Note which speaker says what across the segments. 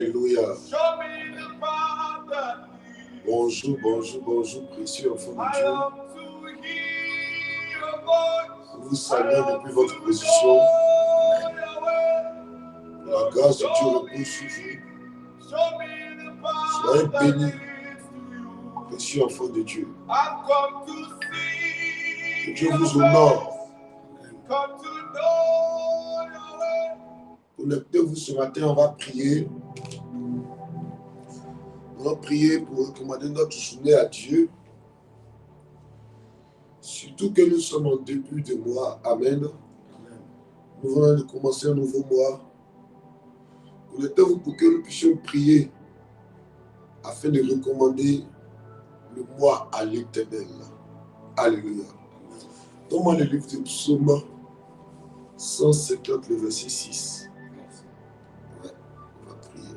Speaker 1: Alléluia. Bonjour, bonjour, bonjour, précieux enfant de Dieu. Vous saluez depuis votre position. La grâce de Dieu repose sur vous. Soyez bénis, précieux enfant de Dieu. Que Dieu vous honore. Connectez-vous ce matin, on va prier. On va prier pour recommander notre journée à Dieu. Surtout que nous sommes en début de mois. Amen. Nous venons de commencer un nouveau mois. Connectez-vous pour que nous puissions prier afin de recommander le mois à l'Éternel. Alléluia. Donne-moi le livre de Psaume 150, le verset 6. Ouais, on va prier.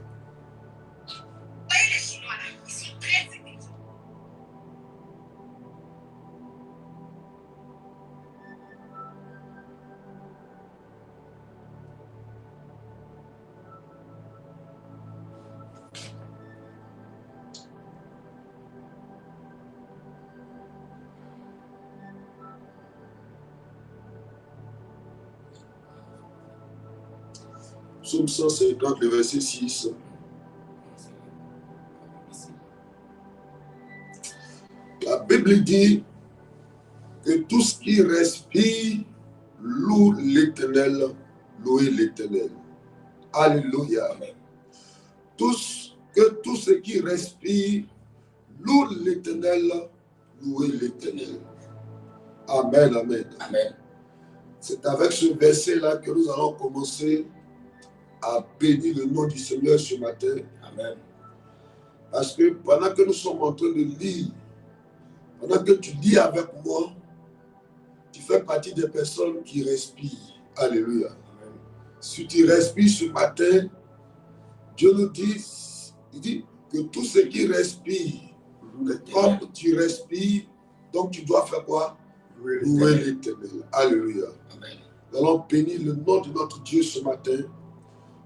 Speaker 1: Psaume 150, le verset 6. La Bible dit que tout ce qui respire loue l'Éternel, louez l'Éternel. Alléluia. Que tout ce qui respire loue l'Éternel, louez l'Éternel. Amen, amen. Amen. C'est avec ce verset-là que nous allons commencer à bénir le nom du Seigneur ce matin. Amen. Parce que pendant que nous sommes en train de lire, pendant que tu lis avec moi, tu fais partie des personnes qui respirent. Alléluia. Amen. Si tu respires ce matin, Dieu nous dit, il dit que tout ce qui respire, comme tu respires, donc tu dois faire quoi? Louer l'Éternel. Alléluia. Amen. Nous allons bénir le nom de notre Dieu ce matin.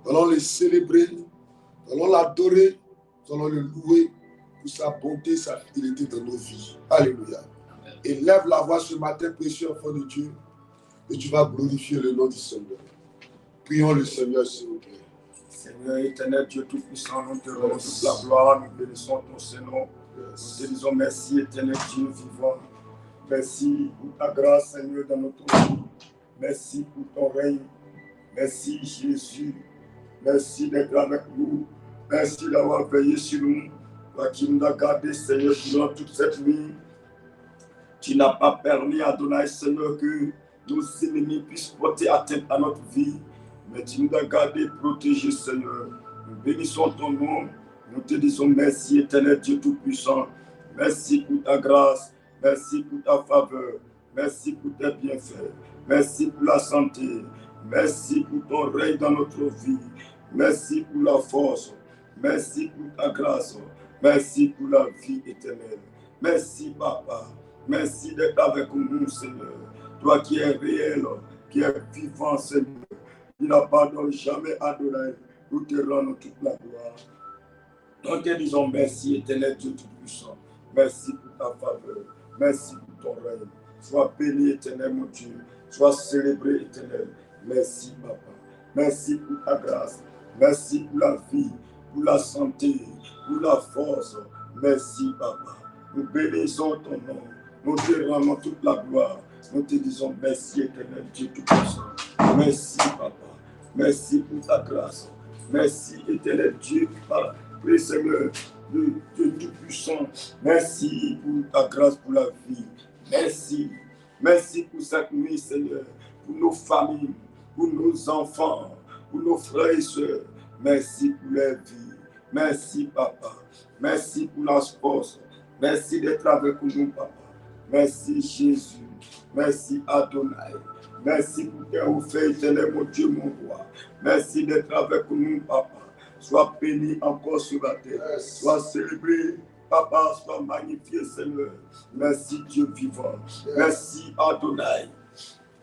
Speaker 1: Nous allons le célébrer, nous allons l'adorer, nous allons le louer pour sa bonté, sa fidélité dans nos vies. Alléluia. Amen. Élève la voix ce matin, précieux enfant de Dieu, et tu vas glorifier le nom du Seigneur. Prions le Seigneur, s'il vous plaît.
Speaker 2: Seigneur éternel, Dieu Tout-Puissant, nous te rendons toute la gloire, nous bénissons ton Seigneur. Nous te disons merci, éternel Dieu vivant. Merci pour ta grâce, Seigneur, dans notre vie. Merci pour ton règne. Merci, Jésus. Merci d'être avec nous. Merci d'avoir veillé sur nous. Toi qui nous as gardés, Seigneur, durant toute cette nuit. Tu n'as pas permis, Adonai, Seigneur, que nos ennemis puissent porter atteinte à notre vie. Mais tu nous as gardés, protégés, Seigneur. Nous bénissons ton nom. Nous te disons merci, éternel Dieu Tout-Puissant. Merci pour ta grâce. Merci pour ta faveur. Merci pour tes bienfaits. Merci pour la santé. Merci pour ton règne dans notre vie. Merci pour la force. Merci pour ta grâce. Merci pour la vie éternelle. Merci, Papa. Merci d'être avec nous, Seigneur. Toi qui es réel, qui es vivant, Seigneur. Tu n'abandonnes jamais, Adonai. Nous te rendons toute la gloire. Nous te disons merci, éternel Dieu Tout-Puissant. Merci pour ta faveur. Merci pour ton règne. Sois béni, éternel mon Dieu. Sois célébré, éternel. Merci, Papa. Merci pour ta grâce. Merci pour la vie, pour la santé, pour la force. Merci, Papa. Nous bénissons ton nom. Nous te rendons toute la gloire. Nous te disons merci, éternel Dieu Tout-Puissant. Merci, Papa. Merci pour ta grâce. Merci, éternel Dieu, Père Seigneur, Dieu Tout-Puissant. Merci pour ta grâce, pour la vie. Merci. Merci pour cette nuit, Seigneur, pour nos familles, pour nos enfants, pour nos frères et sœurs. Merci pour leur vie. Merci, Papa. Merci pour la force. Merci d'être avec nous, Papa. Merci, Jésus. Merci, Adonai. Merci pour tes offertes, éternel, mon Dieu, mon roi. Merci d'être avec nous, Papa. Sois béni encore sur la terre. Yes. Sois célébré, Papa, sois magnifié, Seigneur. Merci, Dieu vivant. Yes. Merci, Adonai.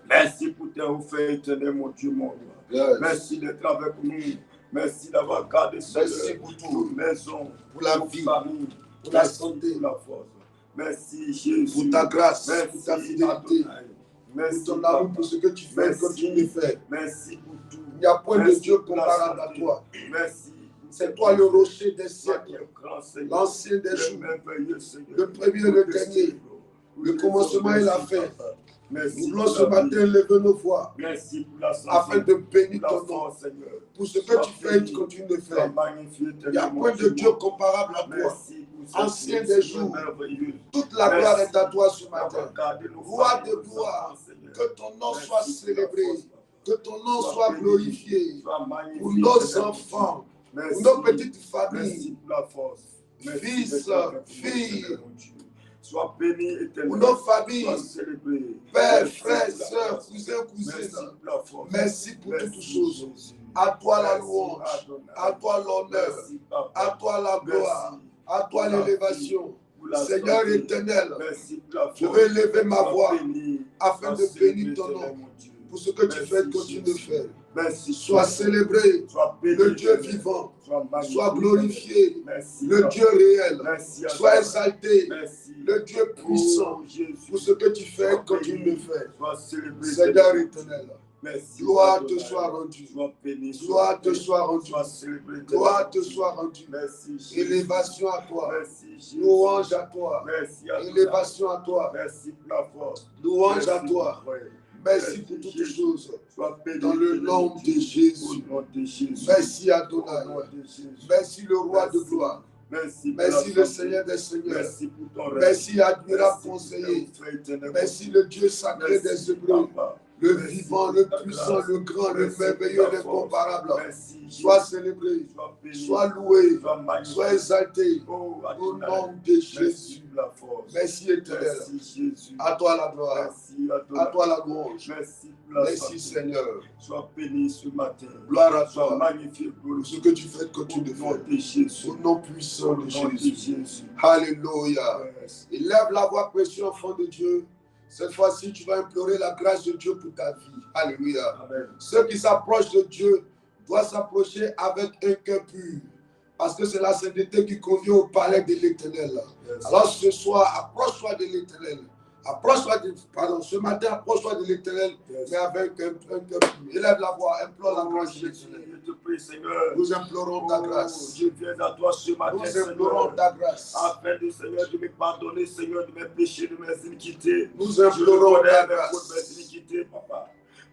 Speaker 2: Merci pour tes offertes, éternel, mon Dieu, mon roi. Yes. Merci d'être avec nous. Merci d'avoir gardé
Speaker 1: Merci pour tout.
Speaker 2: nos maisons,
Speaker 1: Pour la
Speaker 2: nos
Speaker 1: vie,
Speaker 2: familles,
Speaker 1: pour la
Speaker 2: merci
Speaker 1: santé,
Speaker 2: pour la force. Merci Jésus.
Speaker 1: pour ta grâce,
Speaker 2: merci,
Speaker 1: pour ta fidélité,
Speaker 2: Adonai. Merci
Speaker 1: pour ton amour, pour ce que tu fais et que tu le fais.
Speaker 2: Merci pour tout.
Speaker 1: Il n'y a point
Speaker 2: merci
Speaker 1: de Dieu comparable à toi.
Speaker 2: Merci.
Speaker 1: C'est toi le rocher des siècles,
Speaker 2: Seigneur,
Speaker 1: l'ancien des jours,
Speaker 2: merveilleux Seigneur,
Speaker 1: le premier et le dernier, le commencement et la fin. Nous voulons ce matin lever nos voix afin de bénir ton nom pour ce que tu fais et tu continues de faire. Il n'y a point de Dieu comparable à toi, ancien des jours. Toute la gloire est à toi ce matin. Gloire de gloire, que ton nom soit célébré, que ton nom soit glorifié pour nos enfants, pour nos petites familles, fils, filles,
Speaker 2: sois béni éternel.
Speaker 1: Pour nos familles, pères, frères,
Speaker 2: merci
Speaker 1: sœurs, cousins, cousines.
Speaker 2: Merci,
Speaker 1: merci pour toutes choses. À toi la louange, à toi l'honneur, à toi la gloire, à toi l'élévation. Seigneur éternel, je vais élever ma voix afin de bénir ton nom pour ce que tu fais et continue de faire. Sois célébré, le Dieu vivant, sois glorifié, le Dieu réel, sois exalté, le Dieu puissant, pour ce que tu fais et continue de faire. Seigneur éternel, gloire te soit rendue, gloire te soit rendue, gloire te soit rendue, élévation à toi, louange à toi, élévation à toi, louange à toi. Merci pour toutes choses. Dans le nom de Jésus. Merci Adonai. Merci le roi de gloire. Merci le Seigneur des Seigneurs. Merci admirable conseiller. Merci le Dieu sacré des Hébreux. Le vivant, le puissant, le grand, le merveilleux, l'incomparable. Sois célébré, sois loué, sois exalté au nom de Jésus. Merci éternel. À toi la gloire. À toi la louange. Merci Seigneur.
Speaker 2: Sois béni ce matin.
Speaker 1: Gloire à toi.
Speaker 2: Magnifique
Speaker 1: pour ce que tu fais continue de faire. Au nom puissant de Jésus. Alléluia. Élève la voix précieuse, enfant de Dieu. Cette fois-ci, tu vas implorer la grâce de Dieu pour ta vie. Alléluia.
Speaker 2: Amen.
Speaker 1: Ceux qui s'approchent de Dieu doivent s'approcher avec un cœur pur. Parce que c'est la sainteté qui convient au palais de l'Éternel. Yes. Alors ce soir, approche-toi de l'Éternel. Approche-toi ce matin, approche-toi de l'Éternel, yes. Mais avec un cœur pur. Élève la voix, implore la grâce de l'Éternel.
Speaker 2: Je te prie, Seigneur.
Speaker 1: Nous implorons ta grâce.
Speaker 2: Je viens à toi ce matin,
Speaker 1: nous implorons ta grâce.
Speaker 2: Afin de, Seigneur, de me pardonner, Seigneur, de mes péchés, de mes iniquités.
Speaker 1: Nous implorons ta grâce.
Speaker 2: Mes iniquités, Papa.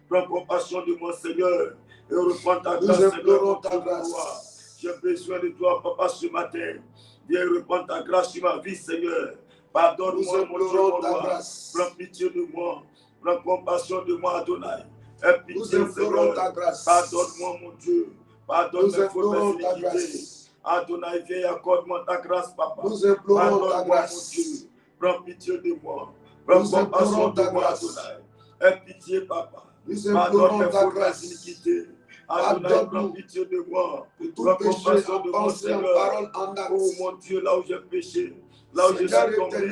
Speaker 2: Prends compassion de moi, Seigneur, et reprends ta grâce.
Speaker 1: Nous implorons ta grâce.
Speaker 2: J'ai besoin de toi, Papa, ce matin. Viens reprendre ta grâce sur ma vie, Seigneur. Pardonne-moi, mon Dieu, mon roi. Prends pitié de moi. Prends compassion de moi, Adonai. Aie pitié, Seigneur.
Speaker 1: Ta grâce.
Speaker 2: Pardonne-moi, mon Dieu. Pardonne mes fautes, mes iniquités. Adonai, viens, accorde-moi ta grâce, Papa.
Speaker 1: Nous implorons ta grâce.
Speaker 2: Mon Dieu. Prends pitié de moi. Prends compassion de moi, Adonai. Aie pitié, Papa. Pardonne mes fautes, mes iniquités. Adonai, prends pitié de moi. Prends compassion de moi, Seigneur. Oh mon Dieu, là où j'ai péché, là où je suis tombé.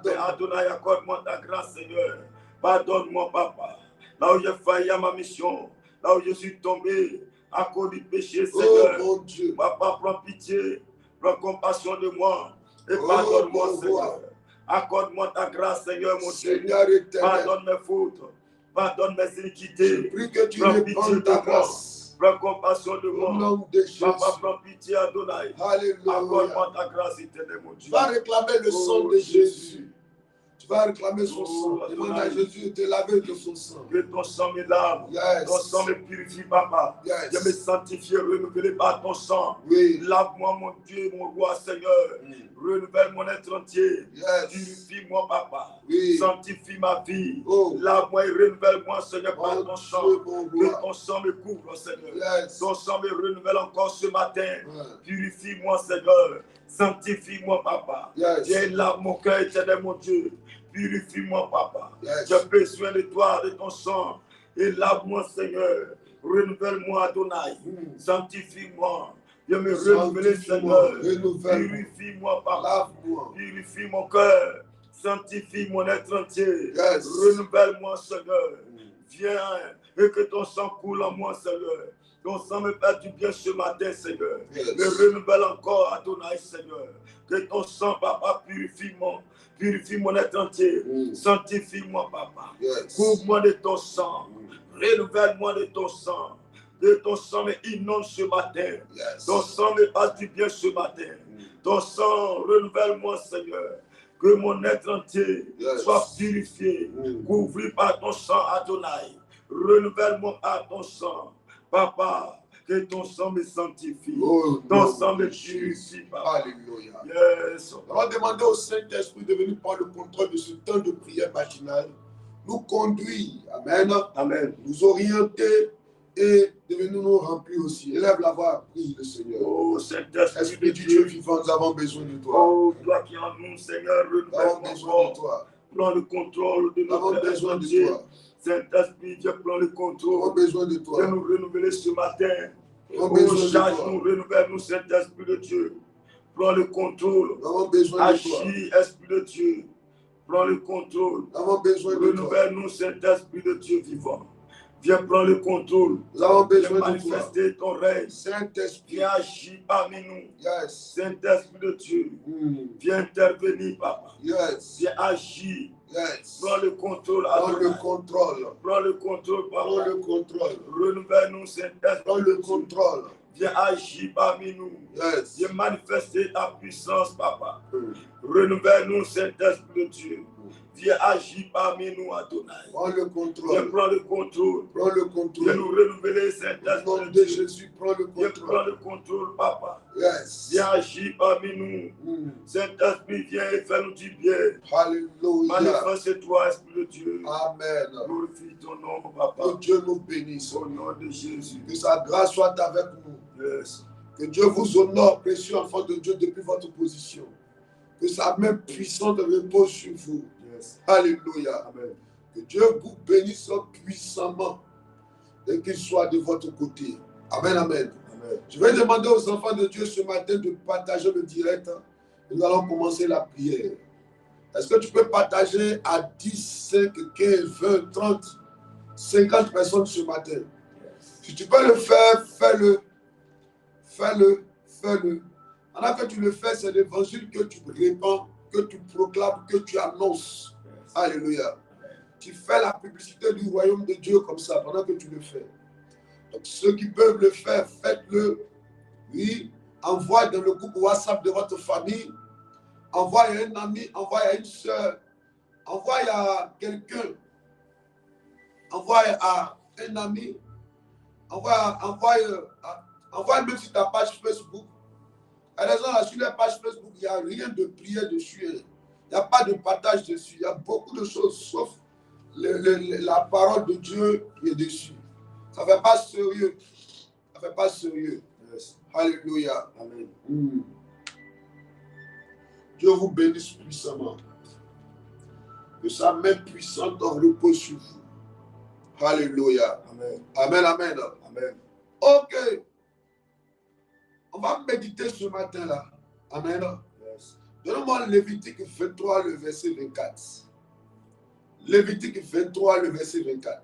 Speaker 2: Mais Adonai, accorde-moi ta grâce, Seigneur. Pardonne-moi, Papa. Là où j'ai failli à ma mission, là où je suis tombé à cause du péché, Seigneur.
Speaker 1: Oh mon Dieu.
Speaker 2: Papa, prends pitié, prends compassion de moi et pardonne-moi, Seigneur. Accorde-moi ta grâce, Seigneur, mon Dieu. Pardonne mes fautes, pardonne mes iniquités.
Speaker 1: Je prie que tu répondes ta grâce.
Speaker 2: Prends compassion de moi.
Speaker 1: Nom de Jésus.
Speaker 2: Papa, prends pitié, Adonai.
Speaker 1: Alléluia.
Speaker 2: Accorde-moi ta grâce éternelle, mon Dieu.
Speaker 1: Va réclamer le sang de Jésus. Tu vas réclamer son sang. Demande à Jésus de te laver de son sang.
Speaker 2: Que ton sang me lave.
Speaker 1: Yes.
Speaker 2: Ton sang me purifie, Papa.
Speaker 1: Yes.
Speaker 2: Je me sanctifie, renouvelé par ton sang.
Speaker 1: Oui.
Speaker 2: Lave-moi, mon Dieu, mon roi, Seigneur. Renouvelle mon être entier.
Speaker 1: Yes.
Speaker 2: Purifie-moi, Papa.
Speaker 1: Oui.
Speaker 2: Sanctifie ma vie.
Speaker 1: Oh.
Speaker 2: Lave-moi et renouvelle-moi, Seigneur, par ton sang.
Speaker 1: Dieu,
Speaker 2: que ton sang me couvre, Seigneur.
Speaker 1: Yes.
Speaker 2: Ton sang me renouvelle encore ce matin.
Speaker 1: Ouais.
Speaker 2: Purifie-moi, Seigneur. Sanctifie-moi, Papa.
Speaker 1: Yes.
Speaker 2: Viens lave mon cœur éternel, mon Dieu. Purifie-moi, Papa.
Speaker 1: Yes.
Speaker 2: J'ai besoin de toi, de ton sang. Et lave-moi, Seigneur. Renouvelle-moi, Adonai. Sanctifie-moi. Je me renouveler, Seigneur. Purifie-moi, Papa.
Speaker 1: Lave-moi.
Speaker 2: Purifie mon cœur. Sanctifie mon être entier.
Speaker 1: Yes.
Speaker 2: Renouvelle-moi, Seigneur. Viens et que ton sang coule en moi, Seigneur. Ton sang me fait du bien ce matin, Seigneur.
Speaker 1: Yes.
Speaker 2: Me renouvelle encore, Adonai, Seigneur. Que ton sang, Papa, purifie mon être entier. Sanctifie-moi, Papa.
Speaker 1: Yes.
Speaker 2: Couvre-moi de ton sang. Renouvelle-moi de ton sang. Que ton sang me inonde ce matin.
Speaker 1: Yes.
Speaker 2: Ton sang me fasse du bien ce matin. Ton sang, renouvelle-moi, Seigneur. Que mon être entier soit purifié. Couvri par ton sang, Adonai. Renouvelle-moi par ton sang. Papa, que ton sang me sanctifie. Ton sang me purifie, Papa.
Speaker 1: Alléluia.
Speaker 2: Yes.
Speaker 1: On va demander au Saint-Esprit de venir prendre le contrôle de ce temps de prière matinale. Nous conduire. Amen.
Speaker 2: Amen.
Speaker 1: Nous orienter et de venir nous remplir aussi. Élève la voix, prie le Seigneur.
Speaker 2: Oh, Saint-Esprit
Speaker 1: Esprit du Dieu vivant, nous avons besoin de toi.
Speaker 2: Oh, toi qui en nous, Seigneur,
Speaker 1: Nous avons besoin de toi.
Speaker 2: Prends le contrôle de
Speaker 1: Nous avons
Speaker 2: notre
Speaker 1: besoin de
Speaker 2: entier.
Speaker 1: toi.
Speaker 2: Saint-Esprit, Dieu prend le
Speaker 1: Nous
Speaker 2: contrôle.
Speaker 1: avons besoin de
Speaker 2: Viens
Speaker 1: toi.
Speaker 2: nous renouveler ce matin.
Speaker 1: Nous avons
Speaker 2: Oh,
Speaker 1: besoin de
Speaker 2: charge-nous,
Speaker 1: toi.
Speaker 2: renouvelle-nous, Saint-Esprit de Dieu. Prends le contrôle.
Speaker 1: Nous avons besoin de toi.
Speaker 2: Agis, Esprit de Dieu. Prends le contrôle.
Speaker 1: Nous avons besoin de toi.
Speaker 2: Renouvelle-nous, Saint-Esprit de Dieu vivant. Viens prendre le contrôle.
Speaker 1: Nous avons
Speaker 2: Viens
Speaker 1: besoin de toi.
Speaker 2: manifester ton règne.
Speaker 1: Saint-Esprit.
Speaker 2: Viens agir parmi nous.
Speaker 1: Yes.
Speaker 2: Saint-Esprit de Dieu. Viens intervenir, Papa.
Speaker 1: Yes.
Speaker 2: Viens agir.
Speaker 1: Yes.
Speaker 2: Prends le contrôle.
Speaker 1: Prends
Speaker 2: Adonai.
Speaker 1: le contrôle.
Speaker 2: Prends le contrôle, Papa.
Speaker 1: Prends le contrôle.
Speaker 2: Renouvelle-nous, Saint-Esprit.
Speaker 1: Prends le contrôle.
Speaker 2: Viens agir parmi nous.
Speaker 1: Yes.
Speaker 2: Viens manifester ta puissance, Papa. Renouvelle-nous, Saint-Esprit de Dieu. Viens agir parmi nous, Adonai.
Speaker 1: Prends le
Speaker 2: Viens
Speaker 1: contrôle.
Speaker 2: prendre le contrôle.
Speaker 1: Prends le
Speaker 2: Viens
Speaker 1: contrôle.
Speaker 2: nous renouveler,
Speaker 1: Au
Speaker 2: Saint-Esprit
Speaker 1: nom
Speaker 2: de
Speaker 1: de
Speaker 2: Dieu.
Speaker 1: Jésus, prends le
Speaker 2: Viens prendre
Speaker 1: contrôle.
Speaker 2: le contrôle, Papa.
Speaker 1: Yes.
Speaker 2: Viens agir parmi nous. Saint-Esprit, viens et fais-nous du bien.
Speaker 1: Alléluia.
Speaker 2: Manifeste-toi, Esprit de Dieu.
Speaker 1: Amen.
Speaker 2: Glorifie ton nom, Papa.
Speaker 1: Que Dieu nous bénisse.
Speaker 2: Au nom de Jésus.
Speaker 1: Que sa grâce soit avec nous.
Speaker 2: Yes.
Speaker 1: Que Dieu vous honore, précieux enfant de Dieu, depuis votre position. Que sa main puissante repose sur vous.
Speaker 2: Yes.
Speaker 1: Alléluia.
Speaker 2: Amen.
Speaker 1: Que Dieu vous bénisse puissamment et qu'il soit de votre côté. Amen, amen.
Speaker 2: Amen.
Speaker 1: Je vais demander aux enfants de Dieu ce matin de partager le direct. Nous allons commencer la prière. Est-ce que tu peux partager à 10, 5, 15, 20, 30, 50 personnes ce matin? Yes. Si tu peux le faire, fais-le. Fais-le. Fais-le. Pendant que tu le fais, c'est l'évangile que tu répands, que tu proclames, que tu annonces. Yes. Alléluia. Amen. Tu fais la publicité du royaume de Dieu comme ça pendant que tu le fais. Donc ceux qui peuvent le faire, faites-le. Oui, envoie dans le groupe WhatsApp de votre famille. Envoie à un ami, envoie à une soeur, envoie à quelqu'un, envoie à un ami, envoie même sur ta page Facebook. À raison, là, sur la page Facebook, il n'y a rien de prière dessus. Il n'y a pas de partage dessus. Il y a beaucoup de choses, sauf la parole de Dieu qui est dessus. Ça ne fait pas sérieux. Ça ne fait pas sérieux. Yes. Alléluia. Amen. Dieu vous bénisse puissamment. Que sa main puissante en repose sur vous. Alléluia. Amen. Amen, amen. Amen. Ok. On va méditer ce matin-là. Amen. Yes. Donne-moi Lévitique 23, le verset 24. Lévitique 23, le verset 24.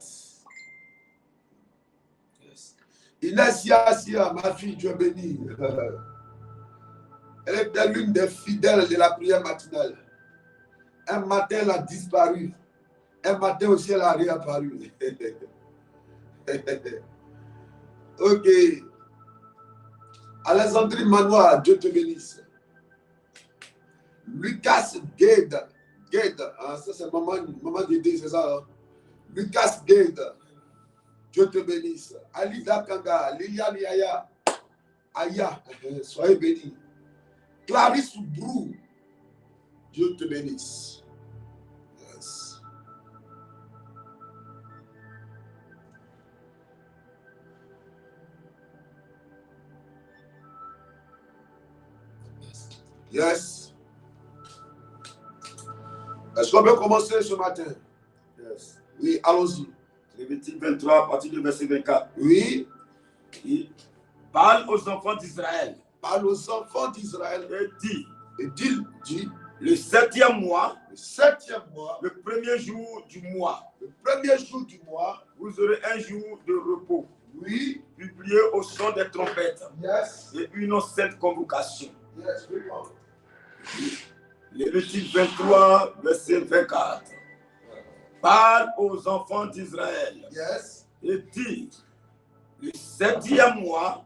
Speaker 1: Yes. Inès Yassia, ma fille, Dieu béni. Elle était l'une des fidèles de la prière matinale. Un matin, elle a disparu. Un matin aussi, elle a réapparu. Ok. Alexandrie Manoir, Dieu te bénisse. Lucas Guede. Hein, ça c'est maman Dédé, c'est ça. Hein? Lucas Guede. Dieu te bénisse. Alida Kanga, Liliane Yaya. Aya, soyez bénis. Clarisse Brou, Dieu te bénisse. Yes. Yes. Est-ce qu'on peut commencer ce matin? Yes. Oui, allons-y.
Speaker 2: Lévitique 23, à partir du verset 24.
Speaker 1: Oui.
Speaker 2: Parle aux enfants d'Israël.
Speaker 1: Parle aux enfants d'Israël.
Speaker 2: Et dit.
Speaker 1: Le
Speaker 2: 7e mois.
Speaker 1: Le 7e mois.
Speaker 2: Le premier jour du mois.
Speaker 1: Le premier jour du mois.
Speaker 2: Vous aurez un jour de repos.
Speaker 1: Oui.
Speaker 2: Publié au son des trompettes.
Speaker 1: Yes.
Speaker 2: Et une sainte convocation.
Speaker 1: Yes. Read on.
Speaker 2: Lévitique 23, verset 24. Parle aux enfants d'Israël.
Speaker 1: Yes.
Speaker 2: Et dit, le 7e mois,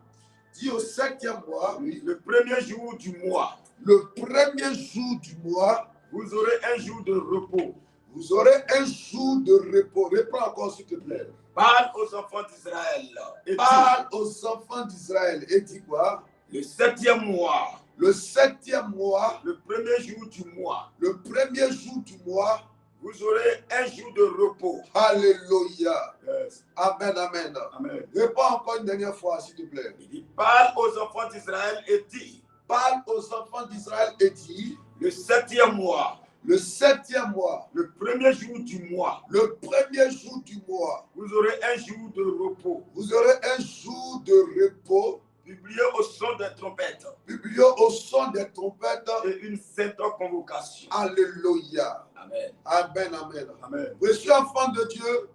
Speaker 1: Dit au 7e mois, oui,
Speaker 2: le premier jour du mois,
Speaker 1: le premier jour du mois,
Speaker 2: vous aurez un jour de repos.
Speaker 1: vous aurez un jour de repos. Reprends encore, s'il te plaît.
Speaker 2: Parle aux enfants d'Israël. Et
Speaker 1: Parle aux enfants d'Israël. Et dis quoi?
Speaker 2: le 7e mois,
Speaker 1: Le 7e mois,
Speaker 2: le premier jour du mois,
Speaker 1: le premier jour du mois,
Speaker 2: vous aurez un jour de repos.
Speaker 1: Alléluia.
Speaker 2: Yes.
Speaker 1: Amen, amen.
Speaker 2: Amen.
Speaker 1: Réponds encore une dernière fois, s'il te plaît.
Speaker 2: Il dit, parle aux enfants d'Israël et dit,
Speaker 1: Parle aux enfants d'Israël et dis,
Speaker 2: le 7e mois,
Speaker 1: le 7e mois,
Speaker 2: le premier jour du mois,
Speaker 1: le premier jour du mois,
Speaker 2: vous aurez un jour de repos.
Speaker 1: vous aurez un jour de repos,
Speaker 2: Publié au son des trompettes.
Speaker 1: publié au son des trompettes.
Speaker 2: Et une sainte convocation.
Speaker 1: Alléluia.
Speaker 2: Amen.
Speaker 1: Amen, amen.
Speaker 2: Amen.
Speaker 1: Monsieur enfant de Dieu,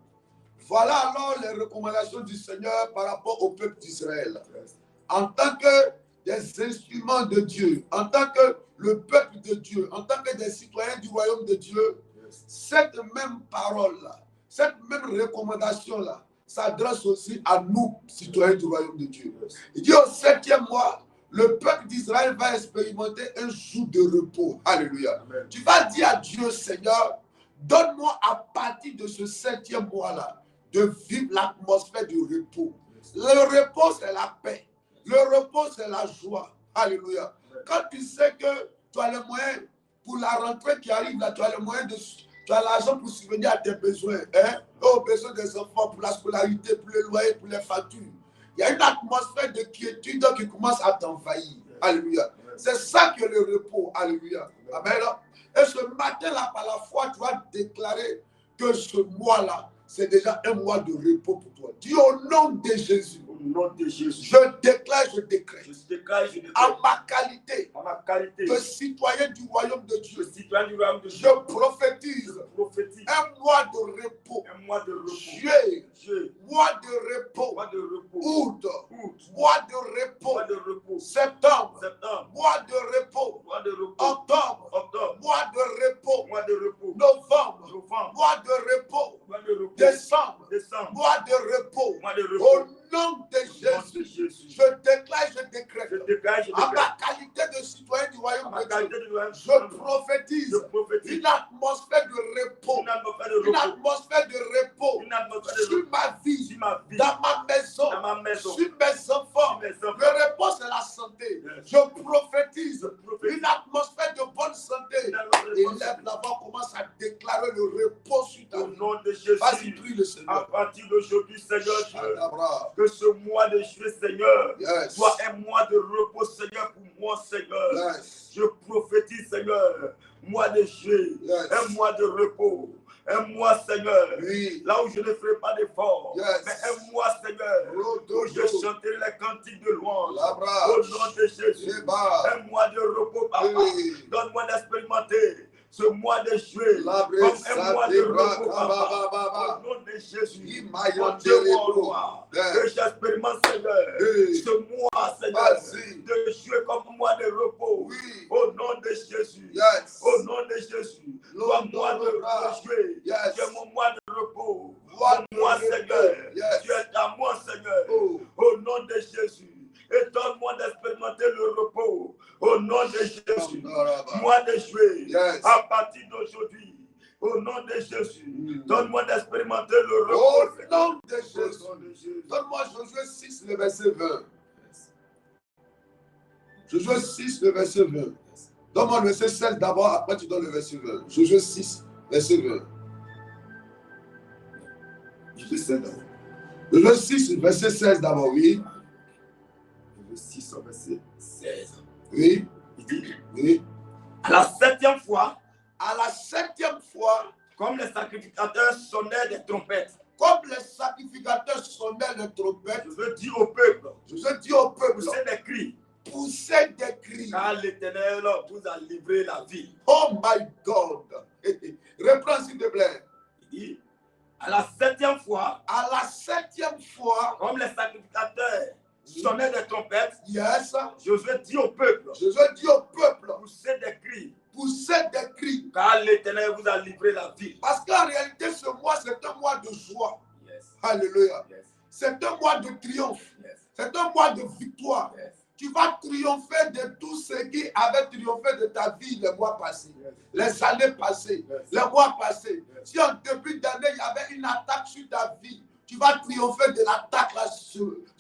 Speaker 1: voilà alors les recommandations du Seigneur par rapport au peuple d'Israël.
Speaker 2: Yes.
Speaker 1: En tant que des instruments de Dieu, en tant que le peuple de Dieu, en tant que des citoyens du royaume de Dieu,
Speaker 2: Yes.
Speaker 1: cette même parole-là, cette même recommandation-là, s'adresse aussi à nous, citoyens du royaume de Dieu.
Speaker 2: Yes.
Speaker 1: Il dit au 7e mois, le peuple d'Israël va expérimenter un jour de repos. Alléluia.
Speaker 2: Amen.
Speaker 1: Tu vas dire à Dieu, Seigneur, donne-moi à partir de ce 7e mois-là de vivre l'atmosphère du repos.
Speaker 2: Yes.
Speaker 1: Le repos, c'est la paix. Le repos, c'est la joie. Alléluia.
Speaker 2: Amen.
Speaker 1: Quand tu sais que tu as les moyens pour la rentrée qui arrive, là, tu as les moyens tu as l'argent pour subvenir à tes besoins, hein? Aux besoins des enfants, pour la scolarité, pour le loyer, pour les factures. Il y a une atmosphère de quiétude qui commence à t'envahir. Alléluia. C'est ça que le repos. Alléluia. Amen. Et ce matin-là, par la foi, tu vas déclarer que ce mois-là, c'est déjà un mois de repos pour toi. Dis au nom de Jésus.
Speaker 2: Au nom de Jésus.
Speaker 1: Je déclare, je décrète.
Speaker 2: Je déclare, je
Speaker 1: En
Speaker 2: déclare.
Speaker 1: ma qualité
Speaker 2: En ma qualité
Speaker 1: de citoyen du royaume de
Speaker 2: de
Speaker 1: Dieu,
Speaker 2: citoyen du royaume de
Speaker 1: je
Speaker 2: Dieu,
Speaker 1: prophétise
Speaker 2: je prophétise
Speaker 1: un mois de repos.
Speaker 2: un mois de repos.
Speaker 1: Juillet,
Speaker 2: Juillet,
Speaker 1: mois de repos.
Speaker 2: mois de repos.
Speaker 1: Août,
Speaker 2: Août,
Speaker 1: mois de repos.
Speaker 2: mois de repos.
Speaker 1: Septembre,
Speaker 2: Septembre,
Speaker 1: mois de repos.
Speaker 2: mois de repos.
Speaker 1: Octobre,
Speaker 2: Octobre,
Speaker 1: mois de repos.
Speaker 2: mois de repos.
Speaker 1: Novembre,
Speaker 2: Novembre,
Speaker 1: mois de repos.
Speaker 2: mois de repos.
Speaker 1: Décembre,
Speaker 2: Décembre,
Speaker 1: mois de repos.
Speaker 2: mois de
Speaker 1: Au
Speaker 2: repos.
Speaker 1: nom de
Speaker 2: Au nom de
Speaker 1: Jésus,
Speaker 2: Jésus.
Speaker 1: je déclare, je décrète.
Speaker 2: Je déclare, je
Speaker 1: En
Speaker 2: déclare.
Speaker 1: ma qualité de citoyen du
Speaker 2: En
Speaker 1: royaume
Speaker 2: ma
Speaker 1: de
Speaker 2: qualité
Speaker 1: Dieu,
Speaker 2: de royaume,
Speaker 1: je prophétise
Speaker 2: je prophétise
Speaker 1: une atmosphère de repos.
Speaker 2: une atmosphère de
Speaker 1: Une
Speaker 2: repos.
Speaker 1: atmosphère de repos
Speaker 2: Une atmosphère de
Speaker 1: sur
Speaker 2: repos.
Speaker 1: ma vie,
Speaker 2: Sur ma vie,
Speaker 1: dans ma maison,
Speaker 2: dans ma maison,
Speaker 1: sur mes enfants.
Speaker 2: sur mes enfants.
Speaker 1: Le repos, c'est la santé.
Speaker 2: Yes.
Speaker 1: Je prophétise
Speaker 2: Je prophétise
Speaker 1: une atmosphère de bonne santé.
Speaker 2: une atmosphère de
Speaker 1: Et
Speaker 2: bonne
Speaker 1: lève
Speaker 2: santé.
Speaker 1: là-bas, commence à déclarer le repos sur ta
Speaker 2: Au
Speaker 1: vie.
Speaker 2: nom de
Speaker 1: Vas-y,
Speaker 2: Jésus,
Speaker 1: prie le
Speaker 2: à
Speaker 1: Seigneur.
Speaker 2: partir d'aujourd'hui, Seigneur Dieu,
Speaker 1: Shadabra.
Speaker 2: que ce mois de juillet, Seigneur,
Speaker 1: Yes.
Speaker 2: soit un mois de repos, Seigneur, pour moi, Seigneur.
Speaker 1: Yes.
Speaker 2: Je prophétise, Seigneur, mois de juillet,
Speaker 1: Yes.
Speaker 2: un mois de repos, un mois, Seigneur,
Speaker 1: Oui.
Speaker 2: là où je ne ferai pas d'effort,
Speaker 1: Yes.
Speaker 2: mais un mois, Seigneur, où je chanterai les cantiques de louange.
Speaker 1: Labra.
Speaker 2: Au nom de Jésus,
Speaker 1: Sheba.
Speaker 2: un mois de repos, papa.
Speaker 1: Oui.
Speaker 2: Donne-moi d'expérimenter ce mois de juillet
Speaker 1: Labre
Speaker 2: comme un mois de
Speaker 1: Sadebra
Speaker 2: repos, papa.
Speaker 1: Kabababa.
Speaker 2: Au nom de Jésus,
Speaker 1: Imayan
Speaker 2: mon Dieu, mon
Speaker 1: Derebro.
Speaker 2: roi,
Speaker 1: Yes.
Speaker 2: que j'expérimente, Seigneur,
Speaker 1: Oui.
Speaker 2: ce mois, Seigneur,
Speaker 1: Vas-y.
Speaker 2: de juillet comme un mois de repos.
Speaker 1: Oui.
Speaker 2: Au nom de Jésus.
Speaker 1: Yes.
Speaker 2: Au nom de Jésus. Toi, mois de juillet.
Speaker 1: Yes.
Speaker 2: Tu es mon mois de repos.
Speaker 1: Mois de
Speaker 2: Moi,
Speaker 1: repos.
Speaker 2: Seigneur.
Speaker 1: Yes.
Speaker 2: Tu es à moi, Seigneur.
Speaker 1: Oh.
Speaker 2: Au nom de Jésus. Et donne-moi d'expérimenter le repos. Au nom de Jésus. Mois de juillet.
Speaker 1: Yes.
Speaker 2: À partir d'aujourd'hui. Au nom de Jésus. Donne-moi d'expérimenter le repos.
Speaker 1: Au nom de
Speaker 2: Au
Speaker 1: Jésus.
Speaker 2: nom de Jésus.
Speaker 1: Donne-moi Josué 6, le verset 20. Josué 6, le verset 20. Donne-moi le verset 16 d'abord, après tu donnes le verset 20. Josué 6, verset 20.
Speaker 2: Je sais d'abord.
Speaker 1: Josué 6, verset 16 d'abord, oui.
Speaker 2: Le 6 au verset 16.
Speaker 1: Oui,
Speaker 2: Il dit,
Speaker 1: oui.
Speaker 2: à la 7e fois,
Speaker 1: À la 7e fois,
Speaker 2: comme les sacrificateurs sonnaient des trompettes,
Speaker 1: comme les sacrificateurs sonnaient les trompettes,
Speaker 2: je veux dire au peuple,
Speaker 1: Josué dit au peuple,
Speaker 2: poussez des cris,
Speaker 1: poussez des cris.
Speaker 2: car l'Éternel vous a livré la vie.
Speaker 1: Oh my God. Reprends s'il te plaît.
Speaker 2: Il dit, À la 7e fois,
Speaker 1: comme
Speaker 2: les sacrificateurs sonnaient des trompettes,
Speaker 1: yes,
Speaker 2: Josué dit au peuple,
Speaker 1: poussez des cris,
Speaker 2: car l'Éternel vous a livré la ville.
Speaker 1: Parce qu'en réalité, ce mois, c'est un mois de joie.
Speaker 2: Yes.
Speaker 1: Alléluia.
Speaker 2: Yes.
Speaker 1: C'est un mois de triomphe.
Speaker 2: Yes.
Speaker 1: C'est un mois de victoire.
Speaker 2: Yes.
Speaker 1: Tu vas triompher de tout ce qui avait triomphé de ta vie les mois passés,
Speaker 2: yes,
Speaker 1: les années passées,
Speaker 2: yes,
Speaker 1: les mois passés.
Speaker 2: Yes.
Speaker 1: Si en début d'année, il y avait une attaque sur ta vie, tu vas triompher de l'attaque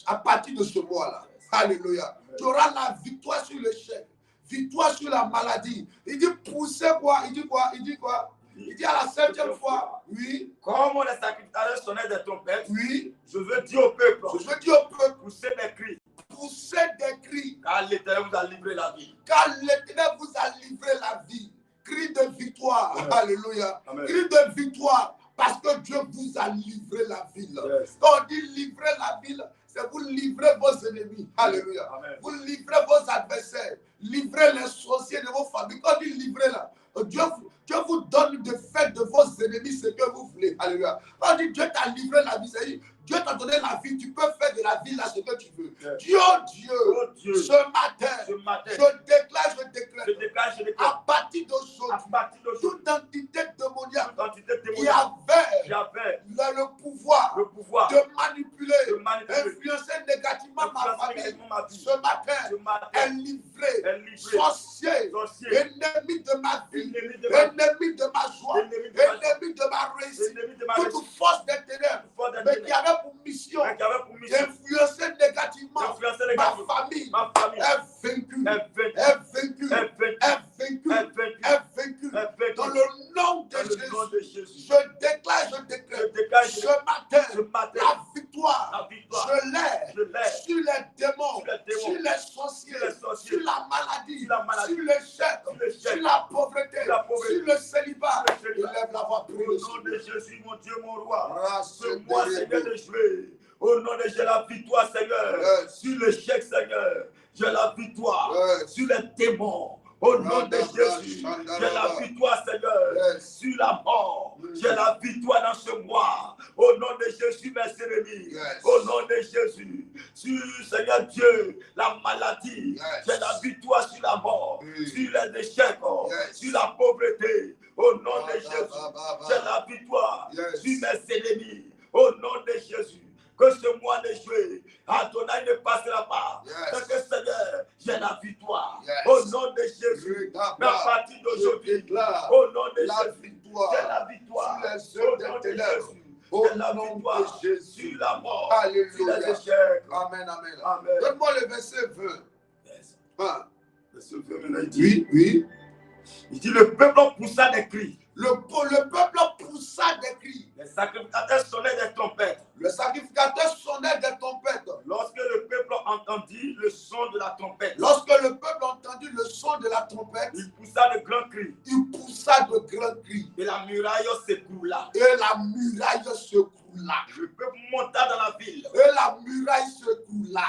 Speaker 1: à partir de ce mois-là. Yes. Alléluia. Yes. Tu auras la victoire sur l'échec, victoire sur la maladie. Il dit poussez quoi? Il dit quoi? Il dit quoi? Il dit à la 7e fois, oui.
Speaker 2: Comme les sacrificateurs sonnaient des trompettes,
Speaker 1: oui.
Speaker 2: Je veux dire au peuple, poussez des cris.
Speaker 1: Poussez des cris.
Speaker 2: Car l'Éternel vous a livré la vie.
Speaker 1: Car l'Éternel vous a livré la vie. Cri de victoire. Yes. Alléluia.
Speaker 2: Amen.
Speaker 1: Cri de victoire. Parce que Dieu vous a livré la ville.
Speaker 2: Yes.
Speaker 1: Quand on dit livrer la ville, c'est vous livrer vos ennemis. Alléluia.
Speaker 2: Amen.
Speaker 1: Vous livrez vos adversaires. Livrez les sorciers de vos familles. Quand on dit livrer là, Dieu vous donne de fait de vos ennemis ce que vous voulez. Alléluia. Quand on dit Dieu t'a livré la vie, c'est Dieu t'a donné la vie, tu peux faire de la vie là ce que tu veux.
Speaker 2: Yes.
Speaker 1: Dieu, ce matin, je déclare, à partir d'aujourd'hui, toute entité démoniaque qui avait le pouvoir de manipuler, influencer négativement ma famille, ce matin, est livré, sorcier, ennemi de ma vie, ennemi de ma joie, ennemi de ma réussite, toute force des ténèbres, mais qui avait pour mission d'influencer négativement ma famille, est vaincue, dans le nom de Jésus. Je déclare, ce matin, la victoire, je l'ai sur les démons, sur les sorciers, sur la maladie, sur l'échec, sur la pauvreté, sur le célibat. Élève la voix pour
Speaker 2: au nom de Jésus, mon Dieu, mon roi. Ce mois, Seigneur, de jouer. Au nom de Jésus, la victoire, Seigneur. Sur l'échec, Seigneur. J'ai la victoire sur les démons. Au nom de Jésus, j'ai la victoire, Seigneur, sur la mort. J'ai la victoire dans ce mois. Au nom de Jésus, mes ennemis. Au nom de Jésus, sur, Seigneur Dieu, la maladie. J'ai la victoire sur la mort, sur les échecs, sur la pauvreté. Au nom de Jésus, j'ai la victoire sur mes ennemis. Au nom de Jésus. Que ce mois de juillet, Adonai ne passera pas. Parce que Seigneur, j'ai la victoire. Au nom de Jésus. Mais à partir d'aujourd'hui, au nom de Jésus, j'ai la victoire. Au nom de Jésus. J'ai la victoire sur la mort, sur les échecs.
Speaker 1: Amen, amen. Amen. Donne-moi le verset 20.
Speaker 2: Verset 20, il dit,
Speaker 1: oui.
Speaker 2: Il dit, le peuple poussa des cris.
Speaker 1: Le peuple poussa des cris.
Speaker 2: Les sacrificateurs sonnaient des trompettes.
Speaker 1: Le sacrificateur sonnait des trompettes.
Speaker 2: Lorsque le peuple entendit le son de la trompette.
Speaker 1: Lorsque le peuple entendit le son de la trompette.
Speaker 2: Il poussa de grands cris.
Speaker 1: Il poussa de grands cris.
Speaker 2: Et la muraille s'écroula.
Speaker 1: Et la muraille s'écroula.
Speaker 2: Le peuple monta dans la ville.
Speaker 1: Et la muraille s'écroula.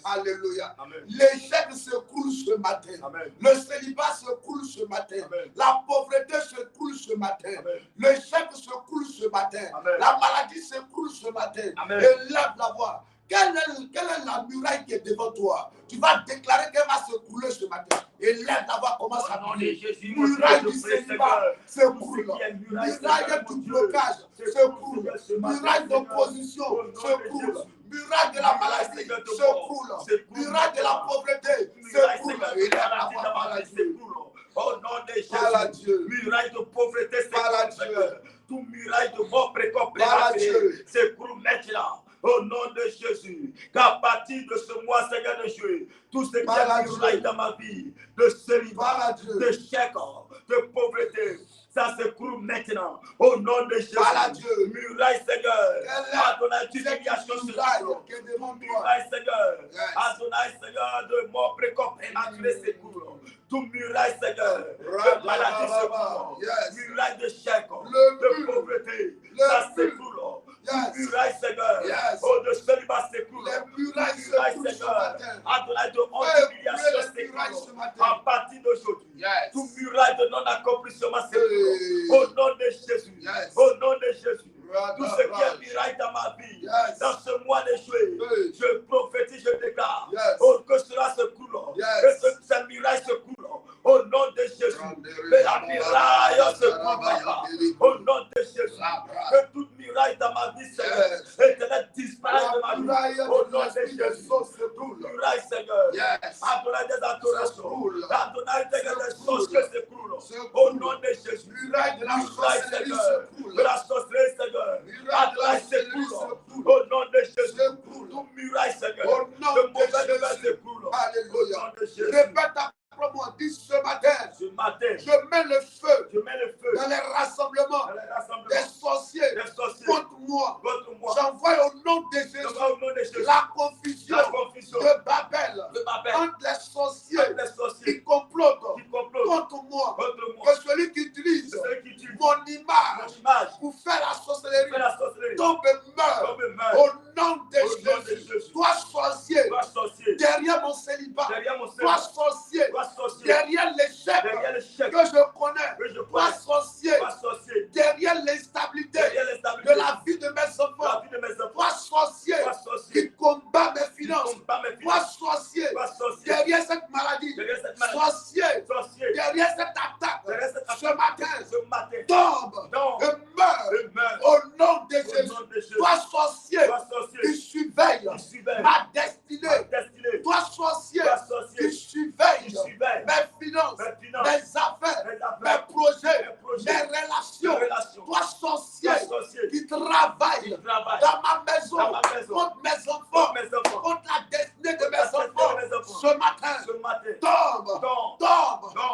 Speaker 1: Alléluia. L'échec s'écroule ce matin.
Speaker 2: Amen.
Speaker 1: Le célibat s'écroule ce matin. Amen. La pauvreté s'écroule ce matin. L'échec s'écroule ce matin. Amen. La maladie s'écroule ce matin.
Speaker 2: Amen.
Speaker 1: Et lève la voix. Quelle est la muraille qui est devant toi? Tu vas déclarer qu'elle va s'écrouler ce matin. Et lève la voix, commence à prier. Muraille du célibat s'écroule. Muraille du blocage s'écroule. Muraille d'opposition s'écroule. Muraille de la maladie s'écroule. Muraille de la pauvreté s'écroule. Et lève la voix,
Speaker 2: au nom de Jésus, muraille de pauvreté s'écroule. Tout muraille de mort précoce s'écroule maintenant. Au nom de Jésus, qu'à partir de ce mois, Seigneur de Dieu, tout ce qui est muraille dans ma vie, de célibat, de chèque, de pauvreté, ça s'écroule maintenant. Au nom de Jésus, muraille, Seigneur, Adonai, tu humiliation muraille, Seigneur, Adonai, Seigneur, de mort précoce s'écroule. Tout muraille, Seigneur, de maladie s'écroule. Muraille de chèque, de pauvreté, ça s'écroule. Muraille, Seigneur, de célibat s'écroule. Muraille, Seigneur, Adonai, de honte, humiliation s'écroule. À partir d'aujourd'hui, tout muraille de non-accomplissement s'écroule. Au nom de Jésus, au nom de Jésus, Tout ce qui est miraille dans ma vie, dans ce mois de juillet, je prophétise, je déclare que cela se coule, que ce miraille se coule. Au nom de Jésus, que la miraille se coule, au nom de Jésus, que toute miraille dans ma vie, Seigneur, éternel, disparaisse de ma vie. Au nom de Jésus, toute muraille, Seigneur, Adonai des adorations, Adonai des choses que se coulent. Au nom de Jésus, muraille de la sorcellerie, Seigneur, de la sorcellerie, Seigneur, Adonai se coule. Au nom de Jésus, toute muraille, Seigneur, de mauvais nouvelles se coule. Alléluia.
Speaker 1: Répète après moi, dis ce matin, je mets le feu, dans les rassemblements, des sorciers, contre moi. J'envoie au nom de Jésus la confusion de Babel entre les sorciers qui complotent contre moi. Que celui qui utilise mon image pour faire la sorcellerie tombe et meurt. Au nom de Jésus, toi sorcier, derrière mon célibat, toi sorcier, derrière l'échec que je connais, toi sorcier, derrière l'instabilité de la vie de mes enfants, toi sorcier qui combat mes finances, toi sorcier, derrière cette maladie, sorcier, derrière cette attaque, ce matin, tombe et meurt au nom de Jésus. Toi sorcier qui surveille ma destinée, toi sorcier qui surveille mes finances, mes affaires, mes projets, mes relations. Toi sorcier qui travaille dans ma maison, contre mes enfants, contre la destinée de mes enfants. Ce matin, tombe.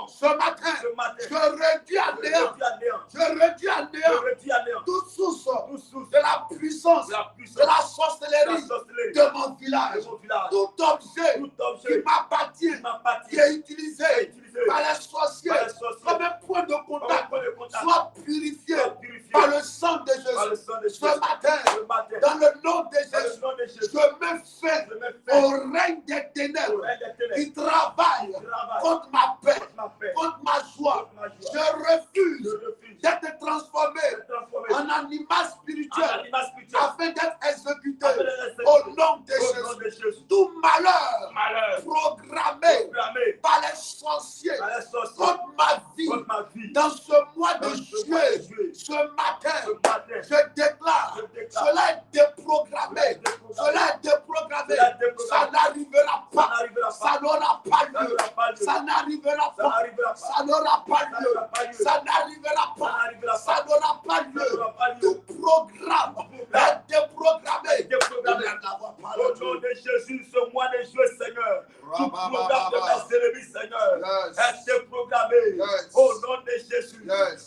Speaker 1: Ce matin, je réduis à néant toute source de la puissance, de la sorcellerie de mon village. Tout objet qui m'appartient, qui est utilisé par les sorciers comme un point de contact, soit purifié par le sang de Jésus. Ce matin, dans le nom de Jésus, je me fais au règne des ténèbres qui travaille contre ma paix, contre ma joie. Je refuse d'être transformé en animal spirituel afin d'être exécuté au nom de Jésus. Tout malheur programmé par les sorciers contre ma vie dans ce mois de juillet, ce matin, je déclare, cela est déprogrammé, ça n'arrivera pas, ça n'aura pas lieu, ça n'arrivera pas, ça n'aura pas lieu, ça n'arrivera pas, ça n'aura pas lieu. Tout programme est déprogrammé.
Speaker 2: Au nom de Jésus, ce mois de juillet, Seigneur, tout programme de mes ennemis, Seigneur, est déprogrammé. Au nom de Jésus,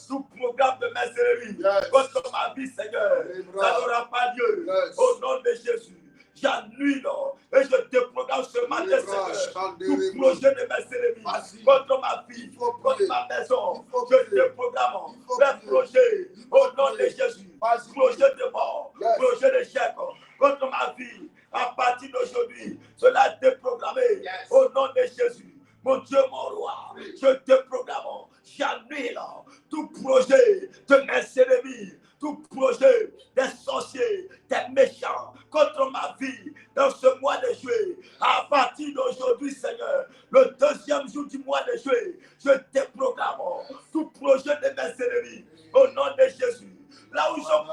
Speaker 2: tout programme de mes ennemis contre ma vie, Seigneur, ça n'aura pas lieu. Au nom de Jésus, j'annule et je déprogramme ce matin, Seigneur, tout projet de mes ennemis contre ma vie, contre ma maison. Je déprogramme les projets au nom de Jésus, projet de mort, projet d'échec contre ma vie. À partir d'aujourd'hui, cela est déprogrammé au nom de Jésus. Mon Dieu, mon roi, je déprogramme, j'annule tout projet de mes ennemis, tout projet des sorciers, des méchants contre ma vie dans ce mois de juillet. À partir d'aujourd'hui, Seigneur, le deuxième jour du mois de juillet, je déprogramme tout projet de mes ennemis au nom de Jésus. Là où ils ont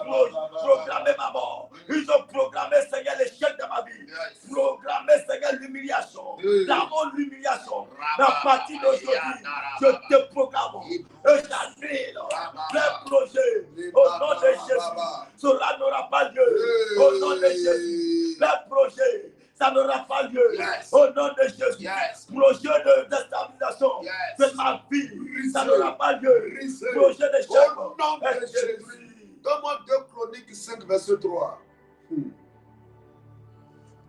Speaker 2: programmé ma mort, ils ont programmé, Seigneur, l'échec de ma vie, programmé, Seigneur, l'humiliation, la mort, l'humiliation. À partir d'aujourd'hui, je te programme et j'annule les projets au nom de Jésus. Cela n'aura pas lieu au nom de Jésus. Les projets, ça n'aura pas lieu au nom de Jésus. Projet de déstabilisation de ma vie, ça n'aura pas lieu. Projet d'échec
Speaker 1: au nom de Jésus. Donne-moi 2 Chroniques 5, verset 3.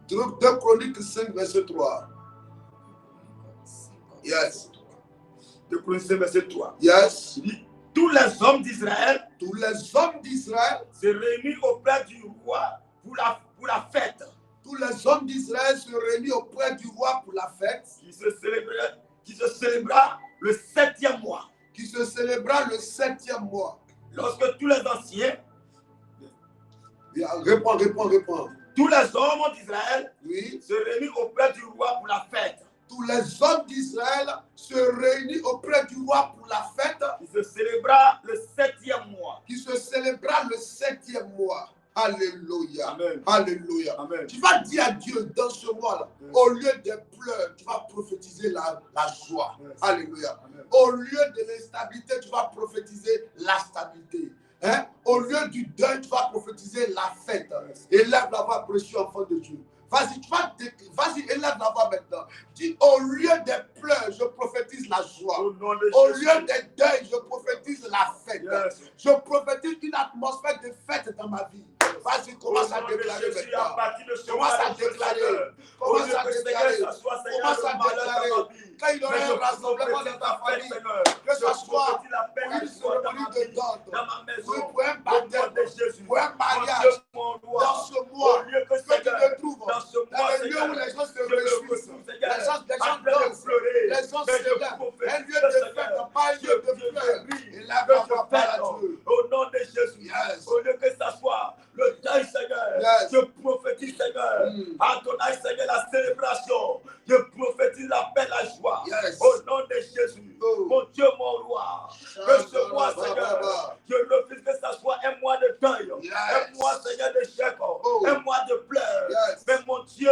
Speaker 1: 2 Chroniques 5, verset 3. Yes.
Speaker 2: 2 Chroniques 5, verset 3.
Speaker 1: Yes.
Speaker 2: Tous les hommes d'Israël
Speaker 1: se
Speaker 2: réunissent auprès du roi pour la fête.
Speaker 1: Tous les hommes d'Israël se réunissent auprès du roi pour la fête.
Speaker 2: Qui se célébra le 7e mois.
Speaker 1: Qui se célébra le 7e mois.
Speaker 2: Lorsque tous les anciens
Speaker 1: Réponds.
Speaker 2: Tous les hommes d'Israël
Speaker 1: Oui.
Speaker 2: se réunissent auprès du roi pour la fête.
Speaker 1: Tous les hommes d'Israël se réunissent auprès du roi pour la fête.
Speaker 2: Qui se célébra le 7e mois.
Speaker 1: Qui se célébra le 7e mois. Alléluia.
Speaker 2: Amen.
Speaker 1: Alléluia.
Speaker 2: Amen.
Speaker 1: Tu vas dire à Dieu dans ce mois-là, au lieu des pleurs, tu vas prophétiser la joie.
Speaker 2: Yes.
Speaker 1: Alléluia.
Speaker 2: Amen.
Speaker 1: Au lieu de l'instabilité, tu vas prophétiser la stabilité. Hein? Au lieu du deuil, tu vas prophétiser la fête.
Speaker 2: Yes.
Speaker 1: Élève la voix, précieux enfant de Dieu. Vas-y, élève la voix maintenant. Dis, au lieu des pleurs, je prophétise la joie. Au lieu des deuils, je prophétise la fête.
Speaker 2: Yes.
Speaker 1: Je prophétise une atmosphère de fête dans ma vie. Vas-y, commence à déclarer maintenant. Commence à déclarer. Commence à déclarer. Commence à déclarer. Quand il y aura un rassemblement dans ta famille, que ce soit pour une cérémonie de dot, pour un baptême, pour un mariage, dans ce mois, que tu te trouves dans le lieu où les gens se réjouissent, les gens dansent, les gens se lèvent, un lieu de fête, pas un lieu de pleurs. Et là, on parle à Dieu.
Speaker 2: Au nom de Jésus,
Speaker 1: Yes.
Speaker 2: au lieu que ça soit le deuil, Seigneur,
Speaker 1: Yes.
Speaker 2: je prophétise, Seigneur, à ton âge, Seigneur, la célébration, je prophétise la paix, la joie.
Speaker 1: Yes.
Speaker 2: Au nom de Jésus, mon Dieu, mon roi, que ce mois, Seigneur, je refuse que ça soit un mois de deuil,
Speaker 1: Yes.
Speaker 2: un mois, Seigneur, de chèque, un mois de pleurs.
Speaker 1: Yes.
Speaker 2: Mais mon Dieu,